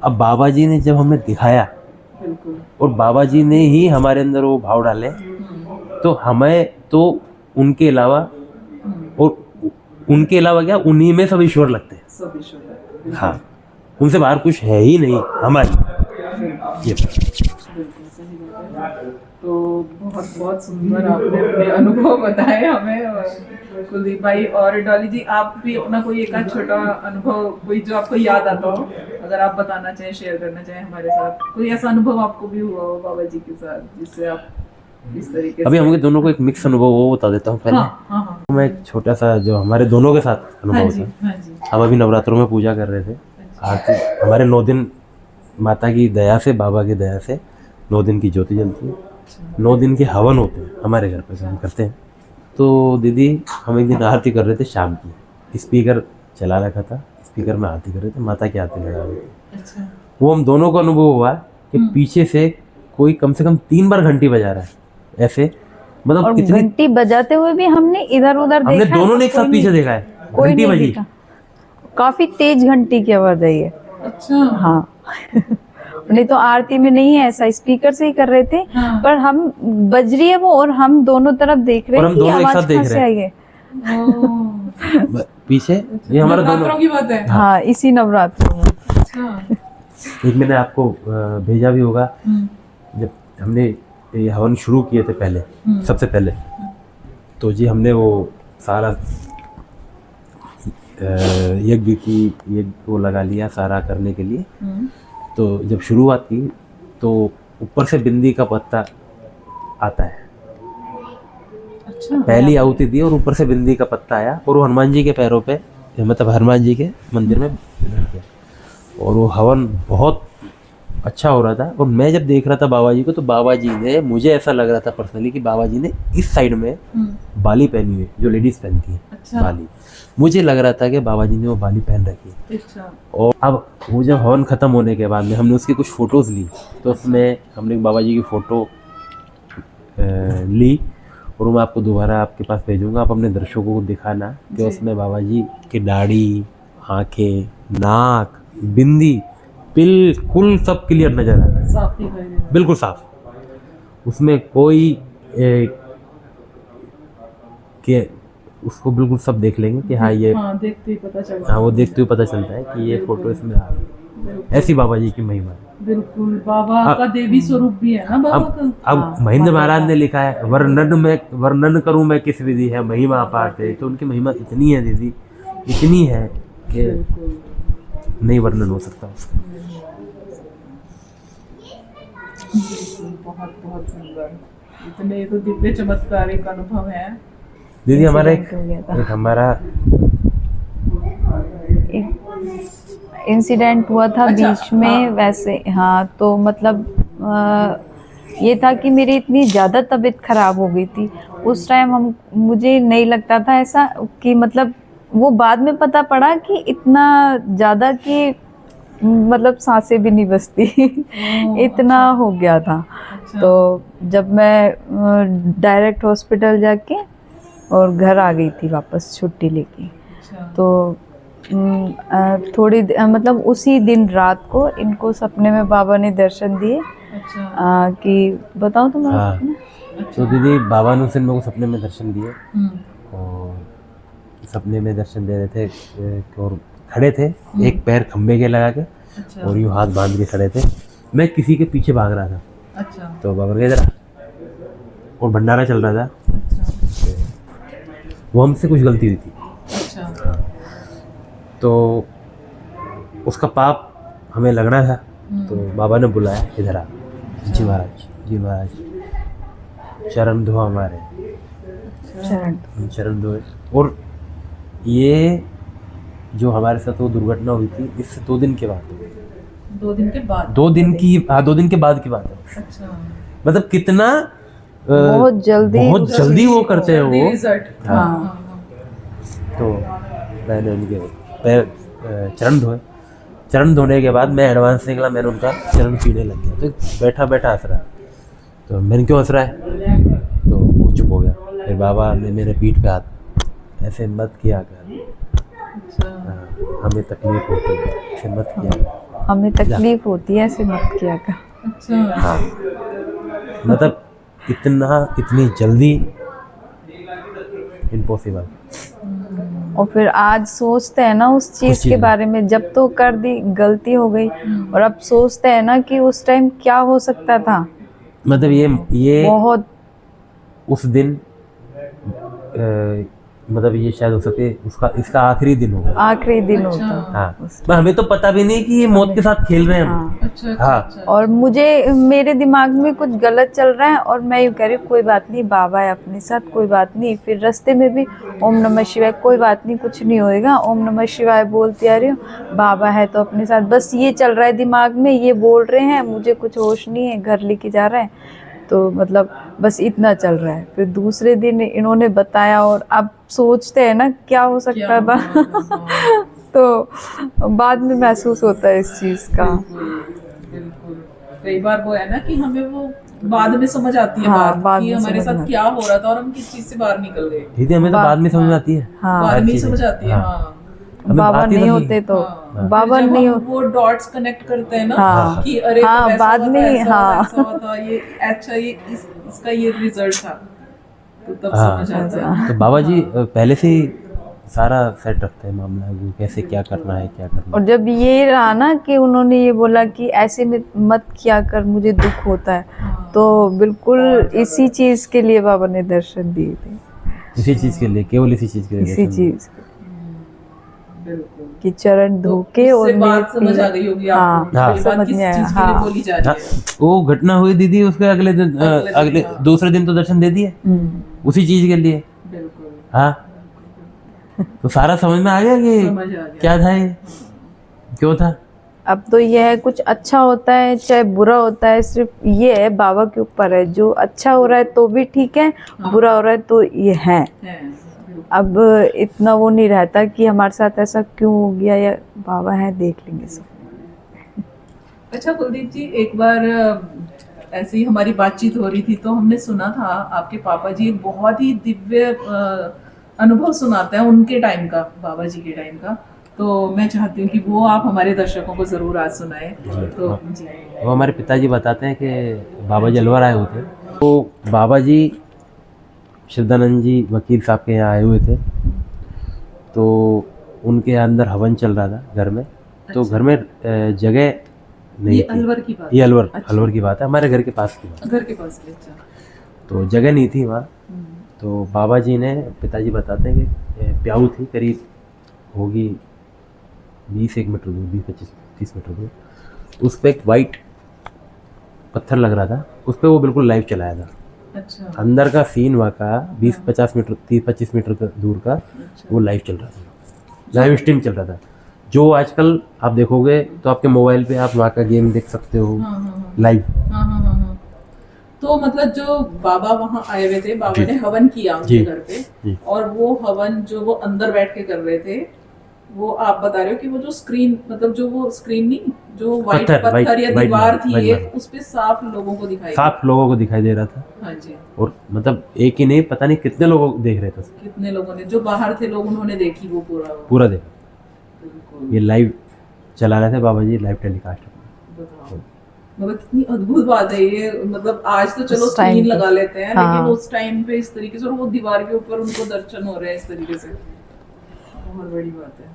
अब बाबा जी ने जब हमें दिखाया, और बाबा जी ने ही हमारे अंदर वो भाव डाले, तो हमें तो उनके अलावा, और उनके अलावा क्या, उन्हीं में सब ईश्वर लगते हैं। हाँ, उनसे बाहर कुछ है ही नहीं हमारी ये। तो बहुत बहुत सुंदर आपने अपने अनुभव बताए हमें और कुलदीप भाई। और डॉली जी, आप भी अपना कोई एक आध छोटा अनुभव, कोई जो आपको याद आता हो, अगर आप बताना चाहें, शेयर करना चाहें हमारे साथ, कोई ऐसा अनुभव आपको भी हुआ हो बाबा जी के साथ जिससे आप इस तरीके अभी से। हम दोनों को एक मिक्स अनुभव वो बता देता हूँ पहले। हाँ हाँ हाँ मैं एक छोटा सा जो हमारे दोनों के साथ हाँ अनुभव जी था। हाँ जी। हम अभी नवरात्रों में पूजा कर रहे थे। आरती हमारे 9 दिन माता की दया से, बाबा की दया से 9 दिन की ज्योति जलती है, 9 दिन के हवन होते हैं हमारे घर पे, हम करते हैं। तो दीदी हम एक दिन आरती कर रहे थे शाम की, स्पीकर चला रखा था, स्पीकर में आरती कर रहे थे, माता की आरती लगा रहे थे। अच्छा। वो हम दोनों को अनुभव हुआ कि पीछे से कोई कम से कम 3 बार घंटी बजा रहा है ऐसे, और मतलब इतनी। घंटी बजाते हुए भी हमने इधर उधर देखा हमने है, दोनों पर ने एक साथ कोई पीछे नहीं- देखा है, कोई घंटी नहीं बजी। देखा। काफी तेज घंटी की आवाज आई है। अच्छा। हाँ नहीं तो आरती में नहीं है ऐसा, स्पीकर से ही कर रहे थे। हाँ। पर हम बज रही है वो और हम दोनों तरफ देख रहे और हैं हम कि दोनों एक आवाज साथ देख कहाँ से रहे आई है। ओह, पीछे ये हमारा नवरात्रों दोनों। की बात है। हाँ इसी नवरात्र में। अच्छा। एक मैंने आपको भेजा भी होगा, हम्म, जब हमने ये हवन शुरू किए थे पहले, सबसे पहले तो जी हमने वो सारा यज्ञ वो लगा लिया सारा करने के लिए। तो जब शुरुआत की तो ऊपर से बिंदी का पत्ता आता है, अच्छा। पहली आहुति दी और ऊपर से बिंदी का पत्ता आया और वो हनुमान जी के पैरों पे, मतलब हनुमान जी के मंदिर में रख गया। और वो हवन बहुत अच्छा हो रहा था। और मैं जब देख रहा था बाबा जी को, तो बाबा जी ने, मुझे ऐसा लग रहा था पर्सनली कि बाबा जी ने इस साइड में बाली पहनी हुई है, जो लेडीज पहनती है। अच्छा। बाली, मुझे लग रहा था कि बाबा जी ने वो बाली पहन रखी है। अच्छा। और अब वो जब हवन ख़त्म होने के बाद में हमने उसकी कुछ फ़ोटोज़ ली, तो उसमें हमने बाबा जी की फ़ोटो ली और मैं आपको दोबारा आपके पास भेजूंगा। आप अपने दर्शकों को दिखाना कि उसमें बाबा जी की दाढ़ी, आँखें, नाक, बिंदी बिल्कुल सब क्लियर नज़र आ रहा है, साफ दिखाई दे रहा बिल्कुल साफ। उसमें कोई के उसको बिल्कुल सब देख लेंगे कि हाँ ये, है। हाँ, देखते ही पता चल हाँ वो देखते हुए पता चलता है कि ये फोटो इसमें आ रही है। ऐसी बाबा जी की महिमा है। बिल्कुल, बाबा का देवी स्वरूप भी है ना बाबा का। अब महेंद्र महाराज ने लिखा है, वर्णन करूं मैं किस विधि है महिमा अपार थे। तो उनकी महिमा इतनी है दीदी, इतनी है कि नहीं वर्णन हो सकता उसका। बहुत बहुत सुंदर, इतने तो दिव्य चमत्कारिक अनुभव है दीदी हमारा एक Incident हो गया था। हमारा इंसिडेंट हुआ था अच्छा, बीच में। हाँ। वैसे हाँ तो मतलब ये था कि मेरी इतनी ज़्यादा तबीयत खराब हो गई थी उस टाइम। मुझे नहीं लगता था ऐसा कि मतलब, वो बाद में पता पड़ा कि इतना ज़्यादा कि मतलब सांसें भी नहीं बचती इतना हो गया था। अच्छा। तो जब मैं डायरेक्ट हॉस्पिटल जाके और घर आ गई थी वापस छुट्टी लेके। अच्छा। तो मतलब उसी दिन रात को इनको सपने में बाबा ने दर्शन दिए। अच्छा। कि बताओ तुम्हारा हाँ। सपना? तो दीदी बाबा ने उस दिन मेरे को सपने में दर्शन दिए हम्म। और सपने में दर्शन दे रहे थे और खड़े थे, एक पैर खम्भे के लगा के अच्छा। और यूँ हाथ बांध के खड़े थे। मैं किसी के पीछे भाग रहा था। अच्छा। तो बाबा ने कहा और भंडारा चल रहा था, अच्छा। वो हमसे कुछ गलती हुई थी। अच्छा। तो उसका पाप हमें लगना था। तो बाबा ने बुलाया, इधर आ। जी महाराज, जी महाराज, चरण धो हमारे, चरण धोए। और ये जो हमारे साथ वो दुर्घटना हुई थी, इससे 2 दिन के बाद, 2 दिन के बाद। 2 दिन की, हाँ 2 दिन के बाद की बात है। अच्छा। मतलब कितना बहुत जल्दी वो करते हैं वो। रिजल्ट। हाँ। हाँ। तो मैंने उनके पैर चरण धोए। चरण धोने के बाद मैं एडवांस निकला, मैंने उनका चरण पीने लग गया। तो बैठा बैठा हंस रहा। तो मैंने क्यों हंस रहा है, तो वो चुप हो गया। फिर बाबा ने मेरे पीठ पे हाथ, ऐसे मत किया कर, अच्छा। हमें तकलीफ होती है, ऐसे मत किया कर। हमें तकलीफ होती है, ऐसे मत किया कर। अच्छा। हाँ, मतलब इतनी जल्दी इम्पॉसिबल। और फिर आज सोचते हैं ना उस चीज के में। बारे में, जब तो कर दी, गलती हो गई, और अब सोचते हैं ना कि उस टाइम क्या हो सकता था। मतलब ये बहुत उस दिन मतलब ये शायद हो सके उसका इसका आखिरी दिन होगा। आखिरी दिन होता। हाँ, पर हमें तो पता भी नहीं कि ये मौत के साथ खेल रहे हैं हम। हाँ। अच्छा अच्छा हाँ। अच्छा। और मुझे, मेरे दिमाग में कुछ गलत चल रहा है और मैं यूँ कह रही हूँ कोई बात नहीं, बाबा है अपने साथ, कोई बात नहीं। फिर रास्ते में भी ओम नमः शिवाय, कोई बात नहीं, कुछ नहीं होएगा, ओम नमः शिवाय बोलती आ रही हूँ, बाबा है तो अपने साथ। बस ये चल रहा है दिमाग में, ये बोल रहे हैं, मुझे कुछ होश नहीं है, घर लेके जा रहे हैं, तो मतलब बस इतना चल रहा है। फिर दूसरे दिन इन्होंने बताया और अब सोचते हैं ना क्या हो सकता था। तो बाद में महसूस होता है इस चीज़ का। बिल्कुल। कई बार वो है ना कि हमें वो बाद में समझ आती है हाँ, बात बाद कि में हमारे समझ में साथ आती क्या हो रहा था और हम किस चीज से बाहर निकल गए। दीदी हमें तो बाद में समझ में आती है। हाँ। बाद हर में ही चीज़ें। समझ आती है। हाँ। हाँ हमें बाबा बात ही नहीं नहीं। होते तो, हाँ। बाबा फिर जब नहीं हम होते। वो डॉट्स कनेक्ट करते हैं ना हाँ। कि अरे हाँ, तब ऐसा बाद हुआ था, में, ऐसा हुआ था, हाँ। ऐसा हुआ था, ये अच्छा, ये इसका ये रिजल्ट था, तो तब हाँ। समझ आता है। तो बाबा जी पहले से ही सारा सेट रखते हैं मामला कि कैसे क्या करना है, क्या करना और जब ये रहा ना कि उन्होंने ये बोला कि ऐसे में मत किया कर, मुझे दुख होता है, तो बिल्कुल इसी चीज के लिए बाबा ने दर्शन दिए थे। है। इसी चीज़ के लिए, केवल इसी चीज़ के लिए इसी दर्शन दिए। चीज बिल्कुल। की चरण तो धोके और उससे बात समझ आ गई होगी आपको हाँ, कि ये बात समझ किस में आया। चीज के लिए हाँ। बोली जा रही हाँ, है। वो घटना हुई दीदी, उसके अगले दिन अगले हाँ। दूसरे दिन तो दर्शन दे दिए उसी चीज़ के लिए। बिल्कुल हाँ, तो सारा समझ में आ गया कि समझ आ गया। क्या था ये, क्यों था। अब तो यह है, कुछ अच्छा होता है चाहे बुरा होता है, सिर्फ ये है बाबा के ऊपर है। जो अच्छा हो रहा है तो भी ठीक है, बुरा हो रहा है तो ये है। बिल्कुल। अब इतना वो नहीं रहता कि हमारे साथ ऐसा क्यों हो गया, या बाबा है देख लेंगे सब। अच्छा कुलदीप जी, एक बार ऐसे ही हमारी बातचीत हो रही थी तो हमने सुना था आपके पापा जी एक बहुत ही दिव्य अनुभव सुनाते हैं उनके टाइम का, बाबा जी के टाइम का। तो मैं चाहती हूँ कि वो आप हमारे दर्शकों को जरूर आज सुनाएं। तो जी वो हमारे पिताजी बताते हैं कि बाबा जी अलवर आए हुए थे, तो बाबा जी श्रद्धानंद जी वकील साहब के यहाँ आए हुए थे, तो उनके अंदर हवन चल रहा था घर में। तो घर में जगह नहीं ये थी। अलवर की बात ये अलवर अच्छा। अलवर की बात है, हमारे घर के पास की बात है। घर के पास की। अच्छा। तो जगह नहीं थी वहाँ। तो बाबा जी ने, पिताजी बताते हैं कि प्याऊ थी, करीब होगी 20-1 मीटर दूर, 20-25-30 मीटर दूर। उस पर एक वाइट पत्थर लग रहा था, उस पर वो बिल्कुल लाइव चलाया था। अच्छा। अंदर का सीन वहाँ का 20-50 मीटर, 30-25 मीटर का दूर का वो लाइव चल रहा था, लाइव स्ट्रीम चल रहा था। जो आजकल आप देखोगे तो आपके मोबाइल पे आप वहाँ का गेम देख सकते हो लाइव। हाँ। तो मतलब जो बाबा वहाँ आए हुए थे, बाबा ने हवन किया उनके घर पे, और वो हवन जो वो अंदर बैठ के कर रहे थे, वो आप बता रहे हो कि वो जो स्क्रीन, मतलब जो वो स्क्रीन नहीं, जो वाइट पत्थर या दीवार थी एक, उस पे साफ लोगों को दिखाई, साफ लोगों को दिखाई दे रहा था। हाँ जी। और मतलब एक ही नहीं, पता नहीं कितने लोग देख रहे थे, कितने लोगों ने, जो बाहर थे लोग, उन्होंने देखी वो पूरा देखा। ये लाइव चला रहे थे बाबा जी, लाइव टेलीकास्ट। बताओ, मतलब कितनी अद्भुत बात है ये। मतलब आज तो चलो उस time स्क्रीन पे। लगा लेते हैं, हाँ। लेकिन उस टाइम पे इस तरीके से, और वो दीवार के ऊपर उनको दर्शन हो रहे हैं इस तरीके से, बहुत बड़ी बात है।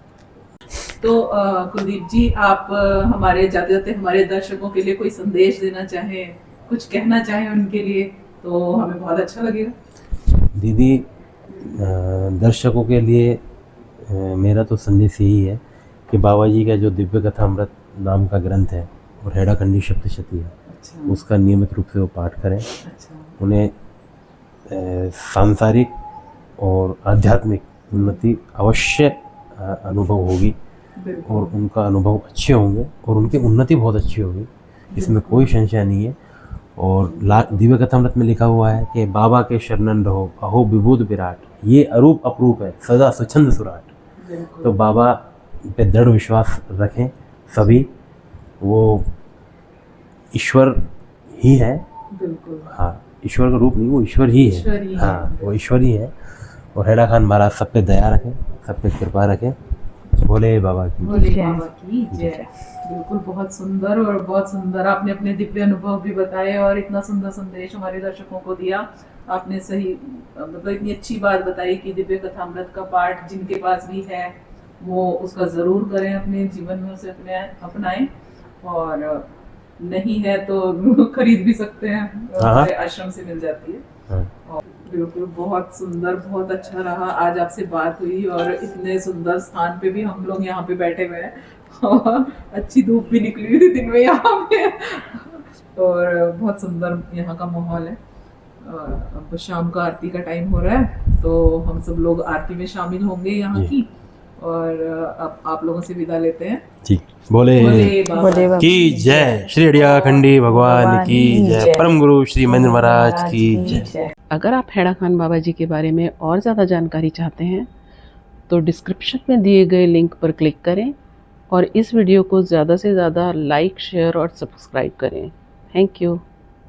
तो कुलदीप जी, आप हमारे जाते जाते हमारे दर्शकों के लिए कोई संदेश देना चाहें, कुछ कहना चाहें उनके लिए, तो हमें बहुत अच्छा लगेगा। दीदी, दर्शकों के लिए मेरा तो संदेश यही है कि बाबा जी का जो दिव्य कथा अमृत नाम का ग्रंथ है और हेड़ा खंडी सप्तशती है, अच्छा। उसका नियमित रूप से वो पाठ करें। अच्छा। उन्हें सांसारिक और आध्यात्मिक उन्नति अवश्य अनुभव होगी, और उनका अनुभव अच्छे होंगे और उनकी उन्नति बहुत अच्छी होगी, इसमें कोई संशय नहीं है। और दिव्य कथामृत में लिखा हुआ है कि बाबा के शरणन रहो, अहो विभूत विराट, ये अरूप अपरूप है, सदा स्वच्छंद सुराट। तो बाबा पे दृढ़ विश्वास रखें सभी, वो ईश्वर ही है। बिल्कुल। हाँ, ईश्वर का रूप नहीं, वो ईश्वर ही है। हाँ, वो ईश्वर ही है। और हेड़ा खान महाराज सब पे दया रखें, सब पे कृपा रखें। भोले बाबा की भोले जय। बाबा की जय। बिल्कुल, बहुत सुंदर और बहुत सुंदर आपने अपने दिव्य अनुभव भी बताए और इतना सुंदर संदेश हमारे दर्शकों को दिया। आपने सही मतलब इतनी अच्छी बात बताई कि दिव्य कथामृत का पाठ जिनके पास भी है वो उसका ज़रूर करें, अपने जीवन में उसे अपनाएं, और नहीं है तो खरीद भी सकते हैं, हाँ। हमारे आश्रम से मिल जाती है। हाँ। और बिल्कुल बहुत सुंदर, बहुत अच्छा रहा आज आपसे बात हुई, और इतने सुंदर स्थान पे भी हम लोग यहाँ पे बैठे हुए हैं और अच्छी धूप भी निकली हुई थी दिन में यहाँ पे, और बहुत सुंदर यहाँ का माहौल है। अब शाम का आरती का टाइम हो रहा है, तो हम सब लोग आरती में शामिल होंगे यहाँ जी। की, और अब आप लोगों से विदा लेते हैं। जी, भोले भोले बाबा की जय। श्री अड़ियाखंडी भगवान की जय। परम गुरु श्री महेंद्र महाराज की जय। अगर आप हैड़ा खान बाबा जी के बारे में और ज़्यादा जानकारी चाहते हैं तो डिस्क्रिप्शन में दिए गए लिंक पर क्लिक करें और इस वीडियो को ज़्यादा से ज़्यादा लाइक, शेयर और सब्सक्राइब करें। Thank you.